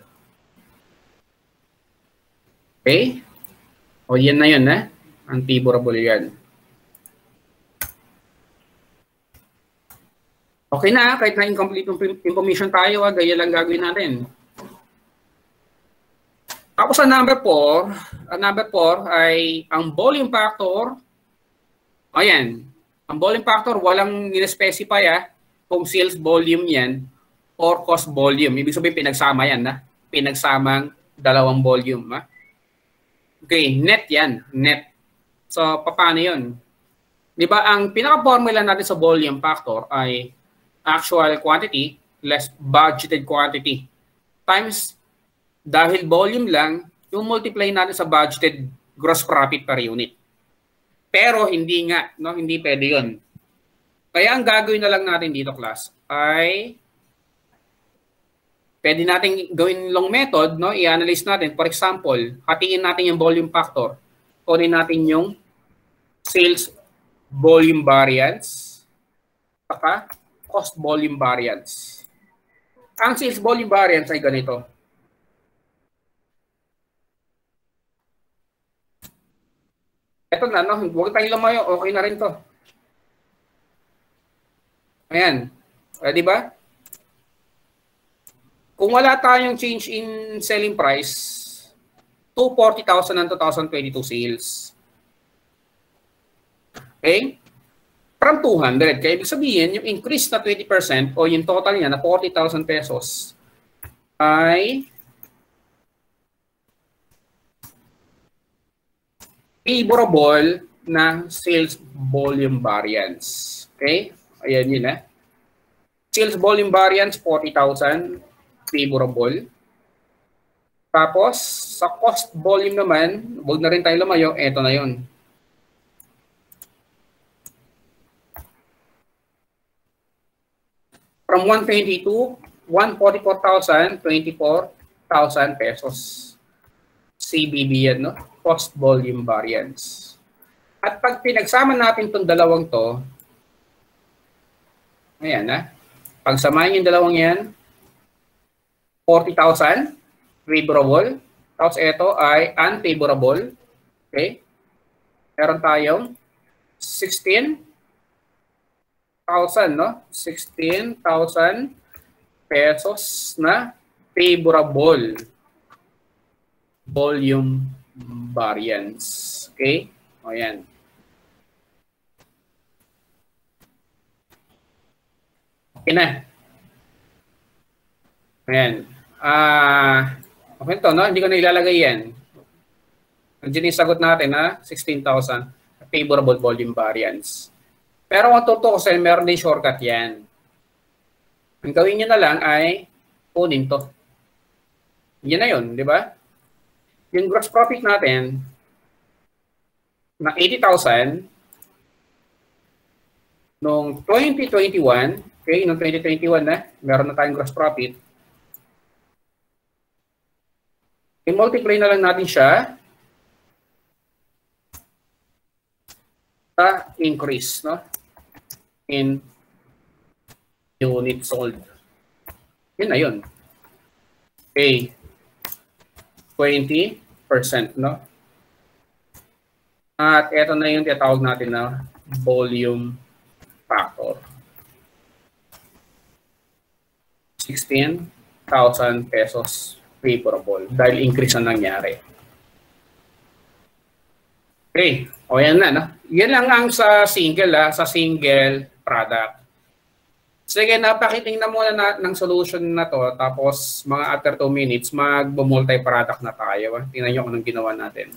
[SPEAKER 1] Okay? O yan na yun, unfavorable yan. Okay na, kahit na incomplete information tayo, gaya lang gagawin natin. Tapos ang number 4 ay ang volume factor. Ayan, ang volume factor, walang in-specify kung sales volume yan or cost volume. Ibig sabihin, pinagsama yan, pinagsamang dalawang volume. Okay, net yan, net. So, paano yun? Di ba, ang pinaka-formula natin sa volume factor ay actual quantity less budgeted quantity times, dahil volume lang, yung multiply natin sa budgeted gross profit per unit. Pero hindi nga, hindi pwede yun. Kaya ang gagawin na lang natin dito, class, ay pwede natin gawin long method, i-analyze natin. For example, hatiin natin yung volume factor. Kunin natin yung sales volume variance saka cost volume variance. Ang sales volume variance ay ganito. Ito na, huwag tayong lumayo. Okay na rin to. Ayan. Di ba? Kung wala tayong change in selling price, 240,000 ang 2022 sales. Okay? From 200. Kaya ibig sabihin, yung increase na 20% o yung total niya na 40,000 pesos ay favorable na sales volume variance. Okay? Ayan yun Sales volume variance, 40,000. Favorable. Tapos, sa cost volume naman, huwag na rin tayo lumayo, eto na yun. From 122, 144,000, 24,000 pesos. CBB yan, cost volume variance. At pag pinagsama natin itong dalawang to, ayan pagsamahin yung dalawang yan, 40,000, favorable. Tapos ito ay unfavorable. Okay? Meron tayong 16,000, 16,000 pesos na favorable volume variance. Okay? O yan. Okay na. Ayan. Okay to, hindi ko na ilalagay yan. Nandiyan yung sagot natin, 16,000 favorable volume variance. Pero kung tutukusin, meron din shortcut yan. Ang gawin nyo na lang ay kunin to. Yan na yun, di ba? Yung gross profit natin na 80,000 noong 2021, okay, noong 2021 meron na tayong gross profit. I-multiply na lang natin siya sa increase, in unit sold. Yun na yun. Okay. 20%, At ito na yung tinatawag natin na volume factor. 16,000 pesos favorable dahil increase na nangyari. Okay. O yan na, Yan lang ang sa single product. Sige, napakitingnan muna ng solution na to. Tapos, mga after 2 minutes, mag-multi-product na tayo. Tingnan nyo kung anong ginawa natin.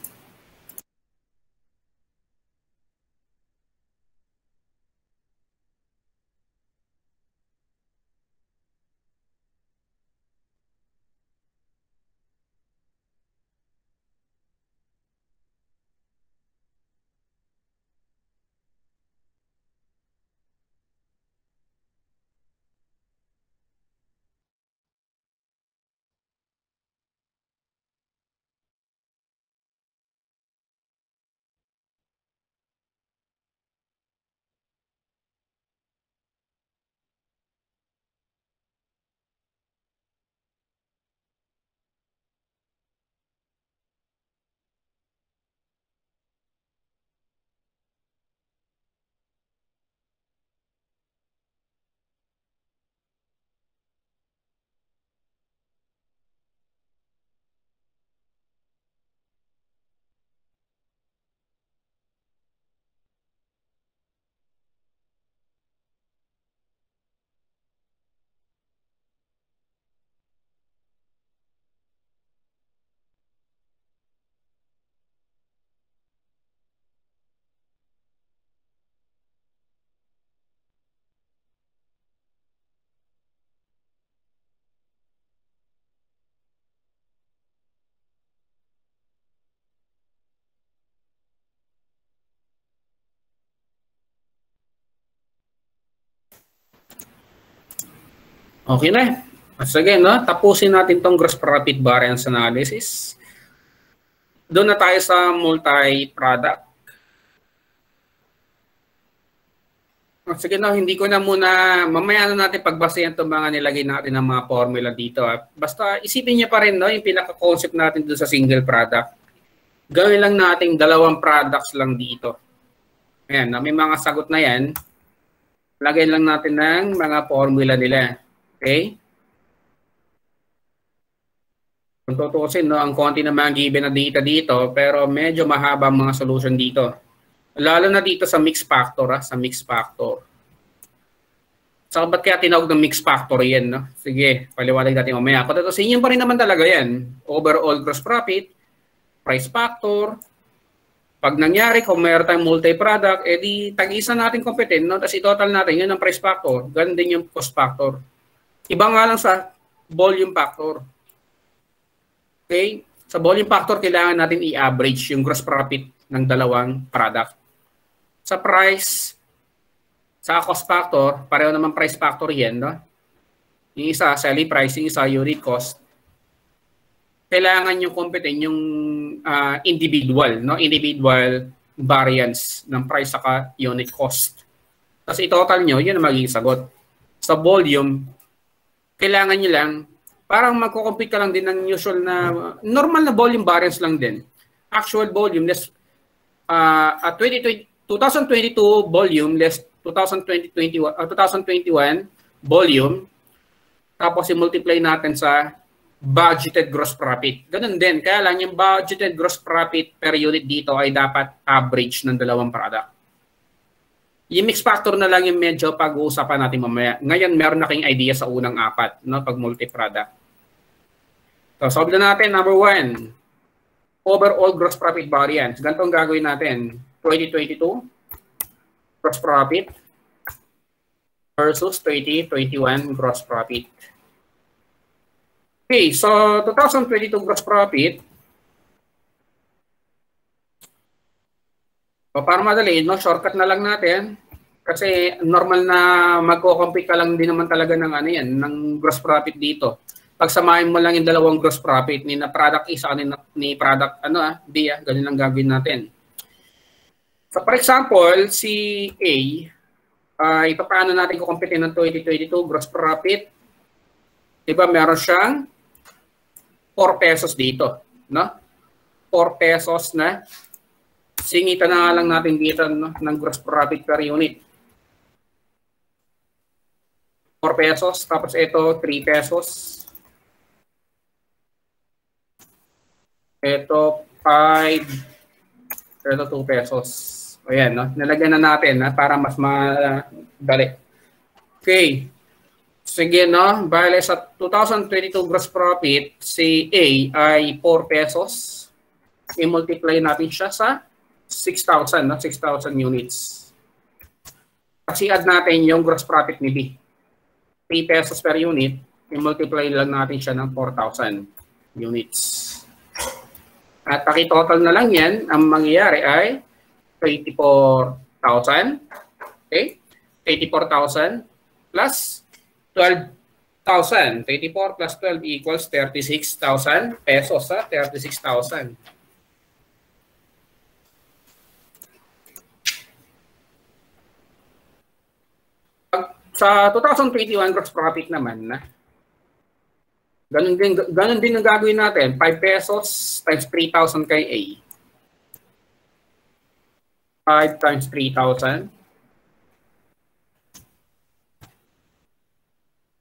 [SPEAKER 1] Okay na. Sige, no? Tapusin natin tong gross profit variance analysis. Doon na tayo sa multi-product. Sige na, hindi ko na muna, mamaya na natin pagbasehan itong mga nilagay natin ng mga formula dito. Basta isipin niya pa rin, no, yung pinaka-concept natin doon sa single product. Gawin lang natin 2 products lang dito. Ayan, may mga sagot na yan. Lagay lang natin ng mga formula nila. Okay? Kung tutusin, no, ang konti na mga given na data dito, pero medyo mahaba ang mga solution dito. Lalo na dito sa mix factor, sa mix factor. So, ba't kaya tinawag ng mix factor yan? No? Sige, paliwanag natin mamaya. Kung tutusin, yun pa rin naman talaga yan. Overall gross profit, price factor. Pag nangyari, kung mayroon tayong multi-product, edi tag-isa natin competent, no? Tapos i-total natin, yun ang price factor. Ganun din yung cost factor. Iba nga lang sa volume factor. Okay? Sa volume factor, kailangan natin i-average yung gross profit ng 2 product. Sa price, sa cost factor, pareho naman price factor yan, no? Yung isa, selling price, yung isa, unit cost. Kailangan yung competent yung individual, no? Individual variance ng price saka unit cost. Tapos i-total nyo, yun ang magiging sagot. Sa volume, kailangan nyo lang, parang magko-compute ka lang din ng usual na, normal na volume variance lang din. Actual volume, less, 2022 volume less 2021 volume, tapos i-multiply natin sa budgeted gross profit. Ganun din. Kaya lang yung budgeted gross profit per unit dito ay dapat average ng 2 product. Yung mix factor na lang yung medyo pag-uusapan natin mamaya. Ngayon, meron na kayong idea sa unang 4, no, pag multi-product. So, solve na natin. Number 1, overall gross profit variance. Ganito ang gagawin natin. 2022 gross profit versus 2021 gross profit. Okay, so 2022 gross profit. So para madali, no, shortcut na lang natin kasi normal na magko-compute ka lang din naman talaga ng ano yan, ng gross profit dito. Pagsamahin mo lang yung 2 gross profit ni na product A sa ni product B, ganun lang gagawin natin. So for example, si A, paano natin kukumpitin ng 2022 gross profit? Diba meron siyang 4 pesos dito, no? 4 pesos na. Singitan na lang natin dito, no, ng gross profit per unit. 4 pesos, tapos ito 3 pesos. Ito 5, ito 2 pesos. Ayan, no? Nalagyan na natin para mas madali. Okay. Sige, no? Bale, sa 2022 gross profit, si A ay 4 pesos. I-multiply natin siya sa 6,000, no? 6,000 units. Kasi add natin yung gross profit ni B. 3 pesos per unit. I-multiply lang natin siya ng 4,000 units. At paki-total na lang yan, ang mangyayari ay 24,000. Okay? 24,000 plus 12,000. 24 plus 12 equals 36,000 pesos. 36,000. Sa 2021 gross profit naman, ganun din ang gagawin natin. 5 pesos times 3,000 kay A. 5 times 3,000.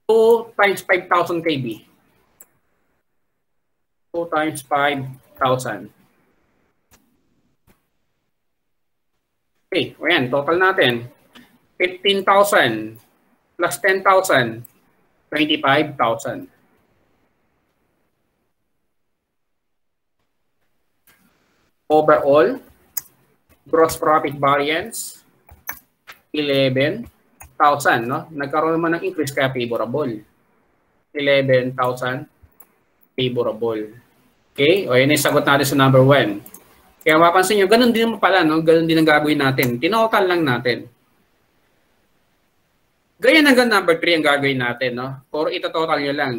[SPEAKER 1] 2 times 5,000 kay B. 2 times 5,000. Okay, o yan, total natin. 15,000 plus 10,000, 25,000. Overall, gross profit variance, 11,000, no? Nagkaroon naman ng increase kaya favorable. 11,000 favorable. Okay? O yun yung sagot natin sa number 1. Kaya mapansin nyo, ganun din pala, no? Ganun din ang gagawin natin. Tinotal lang natin. Ganyan hanggang number 3 ang gagawin natin, no? Or ito-total nyo lang.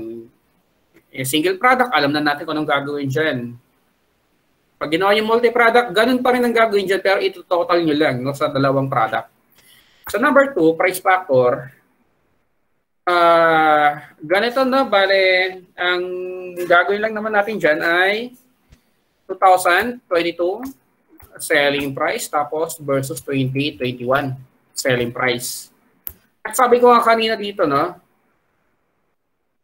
[SPEAKER 1] Single product, alam na natin kung anong gagawin dyan. Pag ginawa yung multi-product, ganun pa rin ang gagawin dyan, pero ito-total nyo lang, no, sa dalawang product. So number 2, price factor. Ganito, no? Bale, ang gagawin lang naman natin dyan ay 2022 selling price tapos versus 2021 selling price. At sabi ko nga kanina dito, no?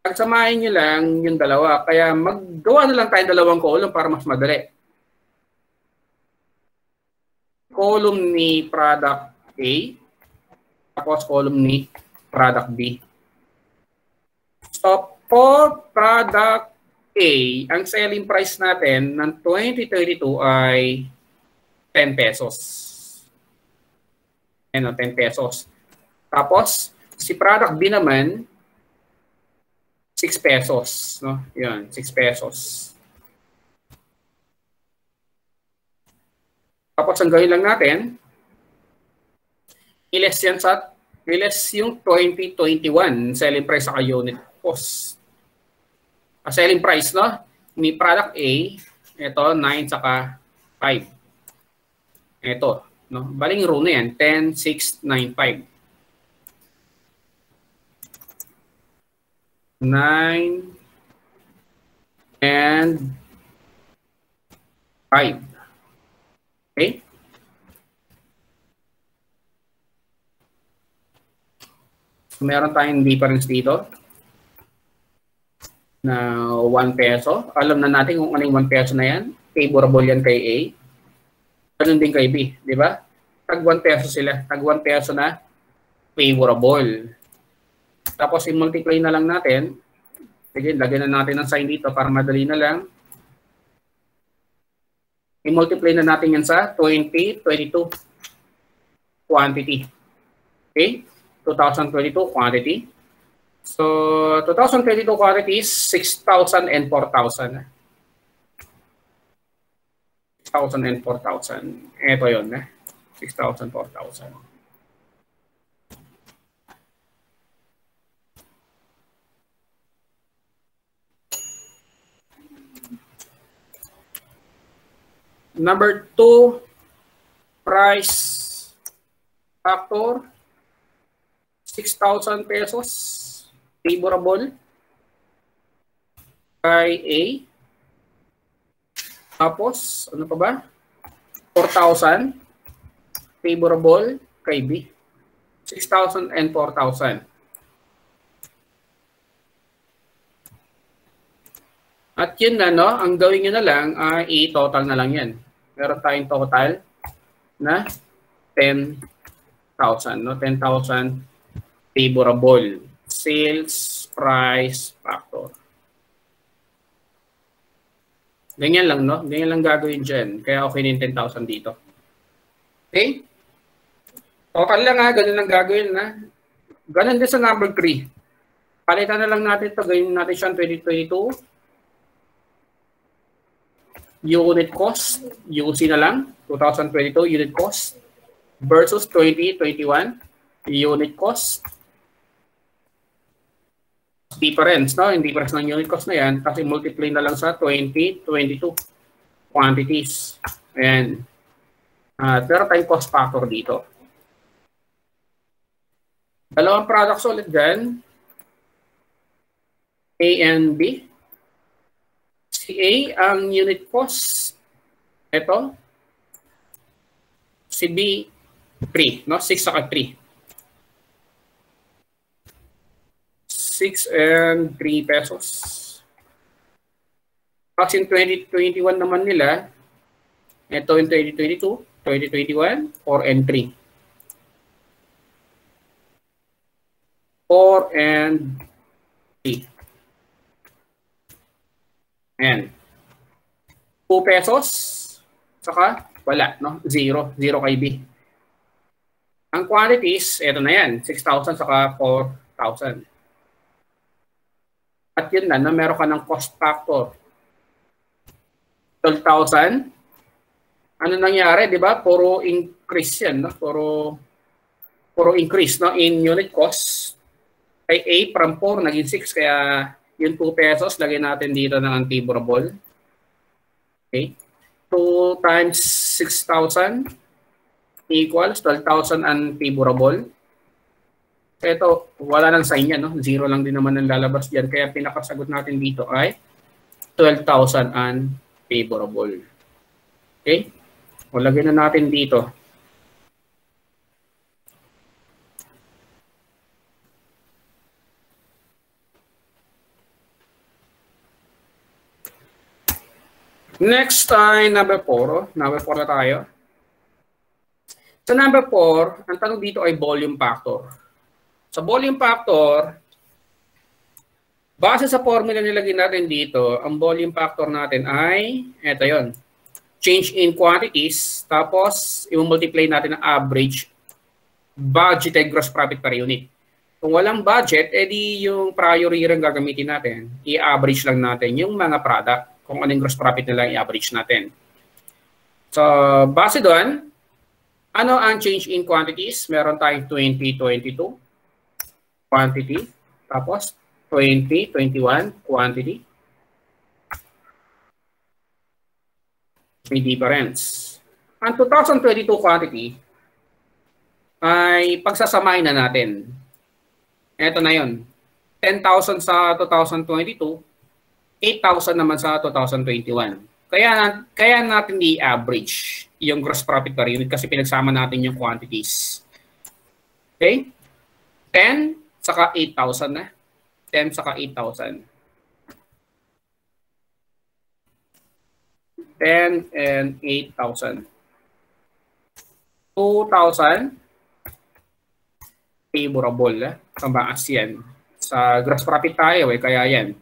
[SPEAKER 1] Pagsamahin nyo lang yung dalawa. Kaya maggawa na lang tayo dalawang column para mas madali. Column ni product A tapos column ni product B. So, for product A, ang selling price natin ng 2032 ay 10 pesos. Ano, 10 pesos. Tapos, si product B naman, 6 pesos. No? Yan, 6 pesos. Tapos, ang gawin lang natin, iles yung 2021 selling price sa unit cost. Selling price, no? Ni product A, ito, 9 saka 5. Ito, no? Baling row na yan, 10, 6, 9, 5. 9 and 5. Okay? So, meron tayong difference dito na 1 peso. Alam na natin kung ano yung 1 peso na yan. Favorable yan kay A. Ganun din kay B. Di ba? Tag 1 peso sila. Tag 1 peso na favorable. Tapos i-multiply na lang natin. Sige, lagyan na natin ang sign dito para madali na lang. I-multiply na natin yan sa 2022 quantity. Okay? 2022 quantity. So, 2022 quantity is 6,000 and 4,000. 6,000 and 4,000. Ito yun. 6,000, 4,000. Number 2, price factor, 6,000 pesos, favorable kay A. Tapos, ano pa ba? 4,000, favorable kay B. 6,000 and 4,000. At yun na, no? Ang gawin nyo na lang, i-total na lang yan. Meron tayong total na 10,000. No? 10,000 favorable. Sales price factor. Ganyan lang, no? Ganyan lang gagawin dyan. Kaya okay na yung 10,000 dito. Okay? Total lang, ha? Ganun lang gagawin, ha? Ganun din sa number 3. Palitan na lang natin ito. Gawin natin siya 2022. Unit cost, UC na lang, 2022 unit cost versus 2021 unit cost. Difference, no? Yung difference ng unit cost na yan, kasi multiply na lang sa 2022 quantities. Ayan. Pero tayong cost factor dito. Dalawang products ulit dyan. A and B. Si A, ang unit cost, ito. Si B, 3, no? 6 saka 3. 6 and 3 pesos. Tapos in 2021 naman nila, ito in 2022, 2021, 4 and 3. 4 and 3. Ayan. 2 pesos, saka wala, no? 0. 0 kay B. Ang quantities, ito na yan. 6,000 saka 4,000. At yun na, meron ka ng cost factor. 12,000. Ano nangyari, di ba? Puro increase yan, no? Puro puro increase, no, in unit cost. Ay 8 from 4 naging 6, kaya yung 2 pesos lagyan natin dito ng unfavorable. Okay, 2 times 6,000 equals 12,000 unfavorable. Ito, wala nang sign yan, no? Zero lang din naman ang lalabas diyan, kaya pinakasagot natin dito ay 12,000 unfavorable. Okay, o lagyan na natin dito. Next ay number 4. Number 4 na tayo. Sa number 4, ang tanong dito ay volume factor. Sa volume factor, base sa formula nilagay natin dito, ang volume factor natin ay, eto yon, change in quantities, tapos i-multiply natin ang average budgeted gross profit per unit. Kung walang budget, edi yung prior year ang gagamitin natin. I-average lang natin yung mga product, kung anong gross profit nila i-average natin. So, base doon, ano ang change in quantities? Meron tayong 2022 quantity, tapos 2021 quantity. May difference. Ang 2022 quantity ay pagsasamahin na natin. Ito na yon. 10,000 sa 2022, 8,000 naman sa 2021. Kaya natin i-average yung gross profit per unit kasi pinagsama natin yung quantities. Okay? 10 saka 8,000 na. 10 saka 8,000. 10 and 8,000. 2,000 favorable. Kambaas yan. Sa gross profit tayo, kaya yan.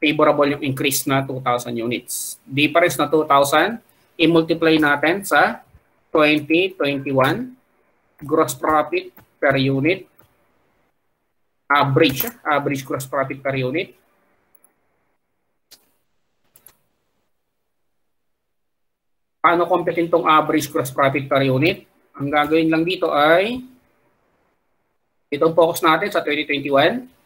[SPEAKER 1] Favorable yung increase na 2,000 units. Difference na 2,000, i-multiply natin sa 2021 gross profit per unit. Average gross profit per unit. Paano computin tong average gross profit per unit? Ang gagawin lang dito ay itong focus natin sa 2021.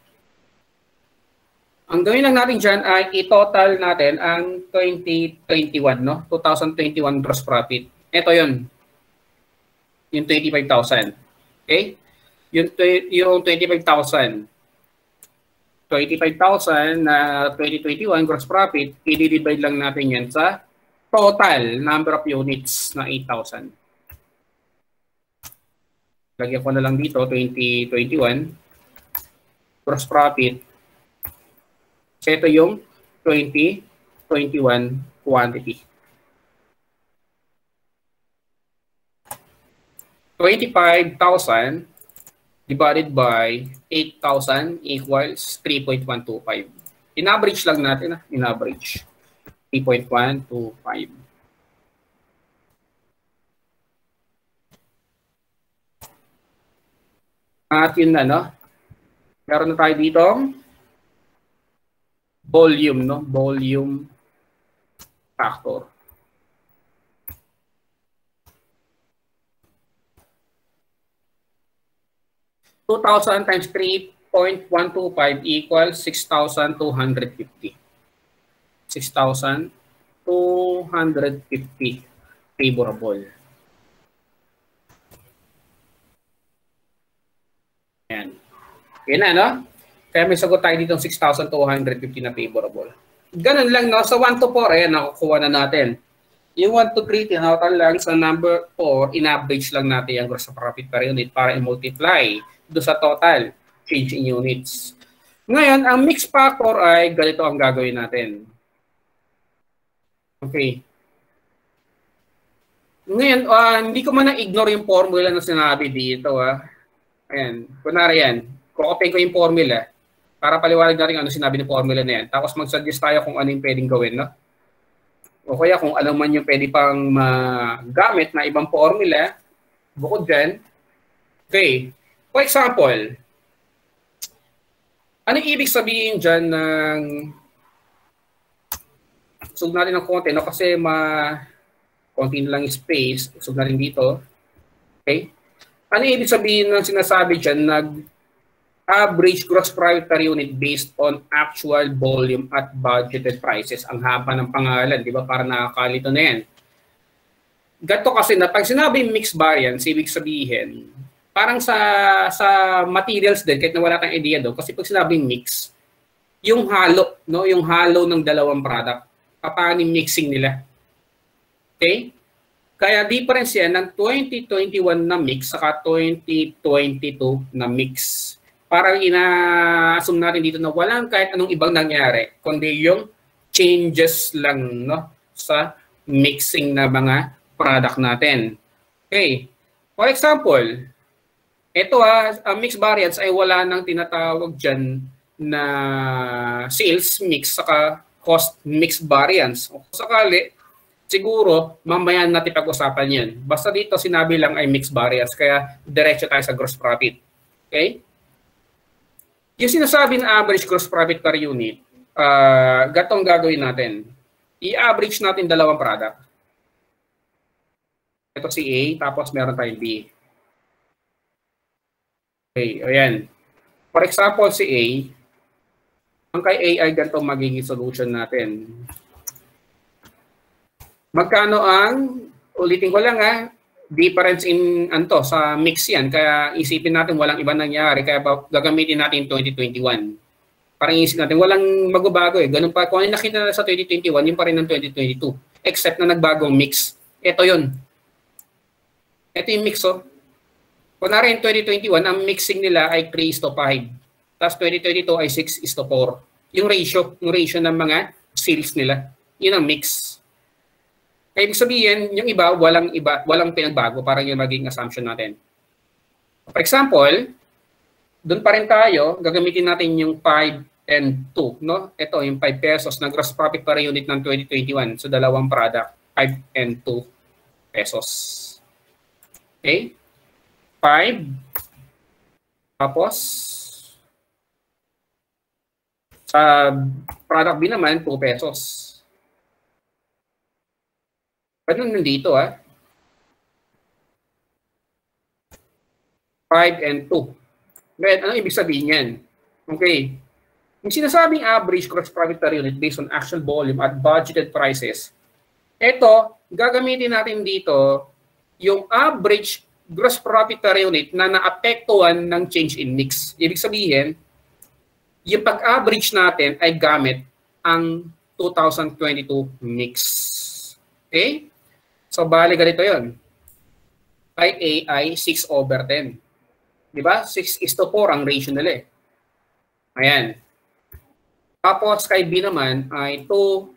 [SPEAKER 1] Ang gawin lang natin dyan ay i-total natin ang 2021, no? 2021 gross profit. Ito yun. Yung 25,000. Okay? Yung 25,000. 25,000 na 2021 gross profit, i-divide lang natin yan sa total number of units na 8,000. Lagyan ko na lang dito, 2021 gross profit. So ito yung 2021 quantity. 25,000 divided by 8,000 equals 3.125. In-average lang natin, in-average. 3.125. At yun na, no? Meron na tayo dito volume, no? Volume factor. $2,000 times 3.125 equals 6,250. 6,250 favorable. Yan. Yan na, no? Kaya may sagot tayo dito ng 6,250 na favorable. Ganun lang, no? Sa 1 to 4, ayan, nakukuha na natin. Yung 1 to 3, tinawag lang sa number 4, in-average lang natin yung gross profit per unit para i-multiply do sa total change in units. Ngayon, ang mix factor ay ganito ang gagawin natin. Okay. Ngayon, hindi ko man na-ignore yung formula na sinabi dito. Ayan, kunwari yan. Kukopin ko yung formula para paliwanag natin ano sinabi ng formula na yan. Tapos mag-suggest tayo kung ano yung pwedeng gawin, no? O kaya kung alam man yung pwede pang magamit na ibang formula, bukod dyan. Okay. For example, ano ibig sabihin dyan ng sug natin ng konti, no? Kasi konti lang space. Sug natin dito. Okay? Ano ibig sabihin ng sinasabi dyan? Average gross profit per unit based on actual volume at budgeted prices. Ang haba ng pangalan, di ba? Para nakakalito na yan. Gato kasi na pag sinabi mixed variance, ibig sabihin, parang sa materials din, kahit na wala tayong idea doon, kasi pag sinabing mix, yung halo, no? Yung halo ng dalawang product, paano yung mixing nila. Okay? Kaya difference yan ng 2021 na mix saka 2022 na mix. Parang ina-assume natin dito na walang kahit anong ibang nangyari, kundi yung changes lang, no, sa mixing na mga product natin. Okay. For example, ito ang mix variance ay wala nang tinatawag dyan na sales mix saka cost mix variance. O sakali, siguro mamaya natin pag-usapan yan. Basta dito sinabi lang ay mix variance, kaya diretso tayo sa gross profit. Okay? Yung sinasabi na average gross profit per unit, gatong gagawin natin. I-average natin dalawang product. Ito si A, tapos meron tayong B. Okay, ayan. For example, si A, ang kay A ay ganito magiging solution natin. Magkano ang, ulitin ko lang difference in sa mix yan. Kaya isipin natin walang ibang nangyari. Kaya gagamitin natin 2021. Parang isipin natin walang magbabago Ganun pa. Kung ano nakita na sa 2021, yun pa rin ng 2022. Except na nagbagong mix. Ito yun. Ito yung mix Kunwari in 2021, ang mixing nila ay 3:5. Tapos 2022 ay 6:4. Yung ratio ng mga sales nila. Yun ang mix. Kaya ibig sabihin, yung iba, walang pinagbago, parang yung maging assumption natin. For example, doon pa rin tayo, gagamitin natin yung 5 and 2. No? Ito, yung 5 pesos na gross profit per unit ng 2021. So, dalawang product, 5 and 2 pesos. Okay? 5. Tapos, sa product B naman, 2 pesos. Ganun nandito 5 and 2. Ngayon, anong ibig sabihin yan? Okay. Yung sinasabing average gross profit per unit based on actual volume at budgeted prices, ito, gagamitin natin dito yung average gross profit per unit na naapektuhan ng change in mix. Ibig sabihin, yung pag-average natin ay gamit ang 2022 mix. Okay? So, bali ganito yun. Kay A ay 6/10. Di ba? 6:4 ang ratio nila Ayan. Tapos, kay B naman ay 2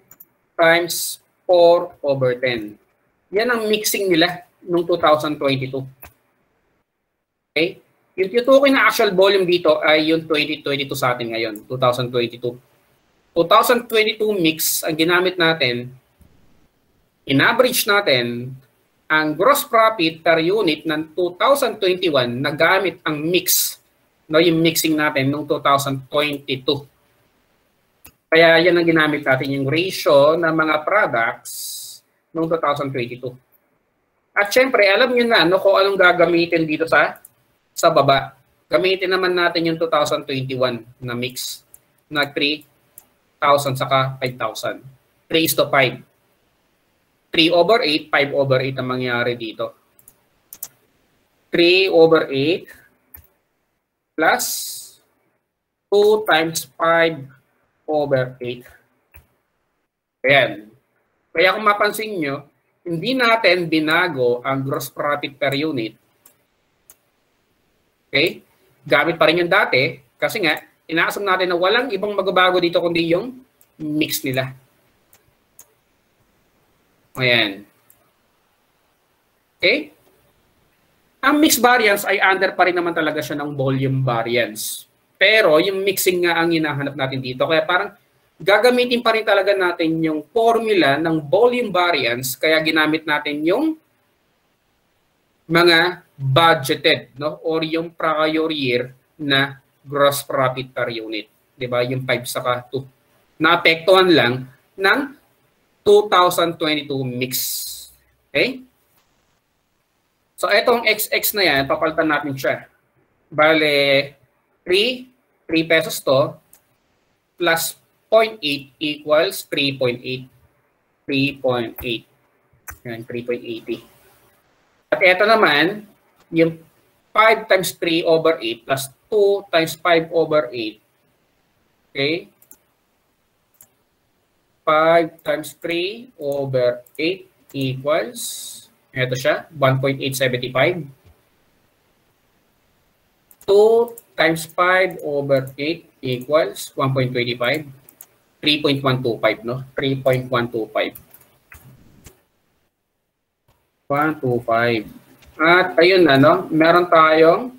[SPEAKER 1] times 4/10. Yan ang mixing nila noong 2022. Okay? Yung tutukoy na actual volume dito ay yung 2022 sa atin ngayon, 2022. 2022 mix, ang ginamit natin, in-average natin ang gross profit per unit ng 2021 na gamit ang mix, no, yung mixing natin noong 2022. Kaya yan ang ginamit natin, yung ratio ng mga products noong 2022. At syempre, alam nyo na kung anong gagamitin dito sa baba. Gamitin naman natin yung 2021 na mix na 3,000 saka 5,000. 3:5. 3/8, 5/8 ang mangyari dito. 3/8 plus 2 times 5/8. Ayan. Kaya kung mapansin nyo, hindi natin binago ang gross profit per unit. Okay? Gamit pa rin yung dati kasi nga, inaasam natin na walang ibang magbabago dito kundi yung mix nila. Ayan. Okay? Ang mix variance ay under pa rin naman talaga siya ng volume variance. Pero yung mixing nga ang hinahanap natin dito. Kaya parang gagamitin pa rin talaga natin yung formula ng volume variance. Kaya ginamit natin yung mga budgeted, no, or yung prior year na gross profit per unit. 'Di ba? Yung 5 saka 2. Naapektuhan lang ng 2022 mix. Okay? So, itong XX na yan, papalitan natin siya. Bale, 3 pesos to, plus 0.8 equals 3.8. 3.8. Yan, 3.80. At ito naman, yung 5 times 3 over 8 plus 2 times 5 over 8. Okay? 5 times 3 over 8 equals, ito siya, 1.875. 2 times 5 over 8 equals 1.25. 3.125, no? 3.125. 125. At ayun na, no? Meron tayong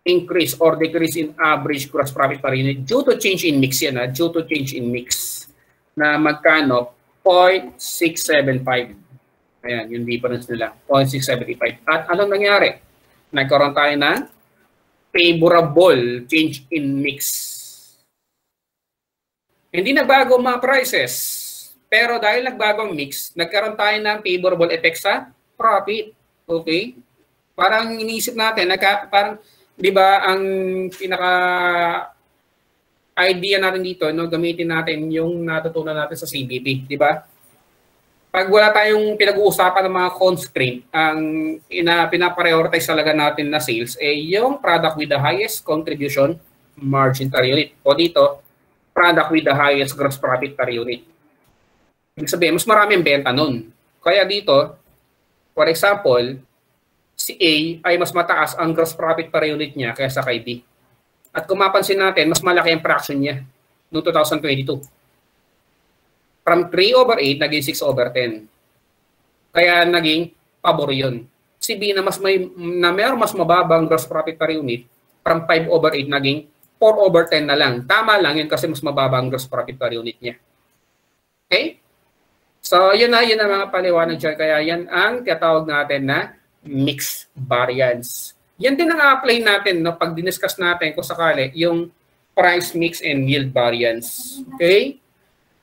[SPEAKER 1] increase or decrease in average gross profit per unit due to change in mix yan, due to change in mix na magkano? 0.675. Ayan, yung difference nila, 0.675. At anong nangyari? Nagkaroon tayo ng favorable change in mix. Hindi nagbago mga prices, pero dahil nagbago ang mix, nagkaroon tayo ng favorable effect sa profit. Okay? Parang iniisip natin, parang, di ba, ang pinaka-idea natin dito, no, gamitin natin yung natutunan natin sa CBT, di ba? Pag wala tayong pinag-uusapan ng mga constraint, ang pinaprioritize talaga natin na sales, yung product with the highest contribution margin per unit. O dito, product with the highest gross profit per unit. Ibig sabihin, mas marami ang benta nun. Kaya dito, for example, si A ay mas mataas ang gross profit per unit niya kaysa kay B. At kung mapansin natin, mas malaki ang fraction niya noong 2022. From 3 over 8, naging 6 over 10. Kaya naging pabor yun. Si B na mayroong mas mababang gross profit per unit, from 5 over 8, naging 4 over 10 na lang. Tama lang yun kasi mas mababang gross profit per unit niya. Okay? So, yun na mga paliwanag dyan. Kaya yan ang tinatawag natin na mix variance. Yan din ang apply natin, no, pag diniscuss natin kung sakali yung price mix and yield variance. Okay?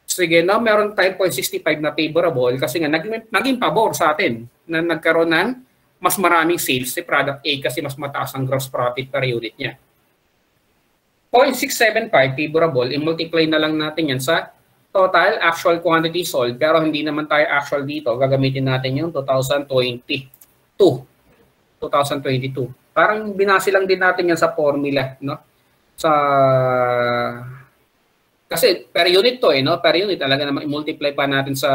[SPEAKER 1] Sige, no, meron tayong 0.65 na favorable kasi nga naging pabor sa atin na nagkaroon ng mas maraming sales si product A kasi mas mataas ang gross profit per unit niya. 0.675 favorable, i-multiply na lang natin yan sa total actual quantity sold, pero hindi naman tayo actual dito. Gagamitin natin yung 2022. Parang binasi lang din natin yan sa formula, no? Kasi per unit to, no? Per unit talaga naman i-multiply pa natin sa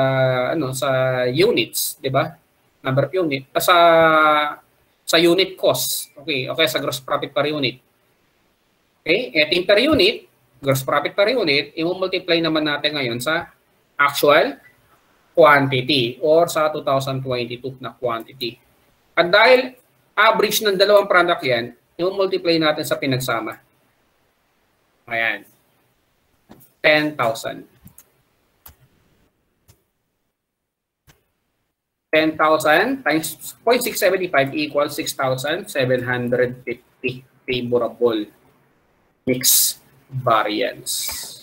[SPEAKER 1] sa units, 'di ba? Number of unit sa unit cost. Okay, sa gross profit per unit. Okay, eting per unit, gross profit per unit, i-multiply naman natin ngayon sa actual quantity or sa 2022 na quantity. At dahil average ng dalawang product yan, i-multiply natin sa pinagsama. Ayan. 10,000. 10,000 times 0.675 equals 6,750 favorable mix variance.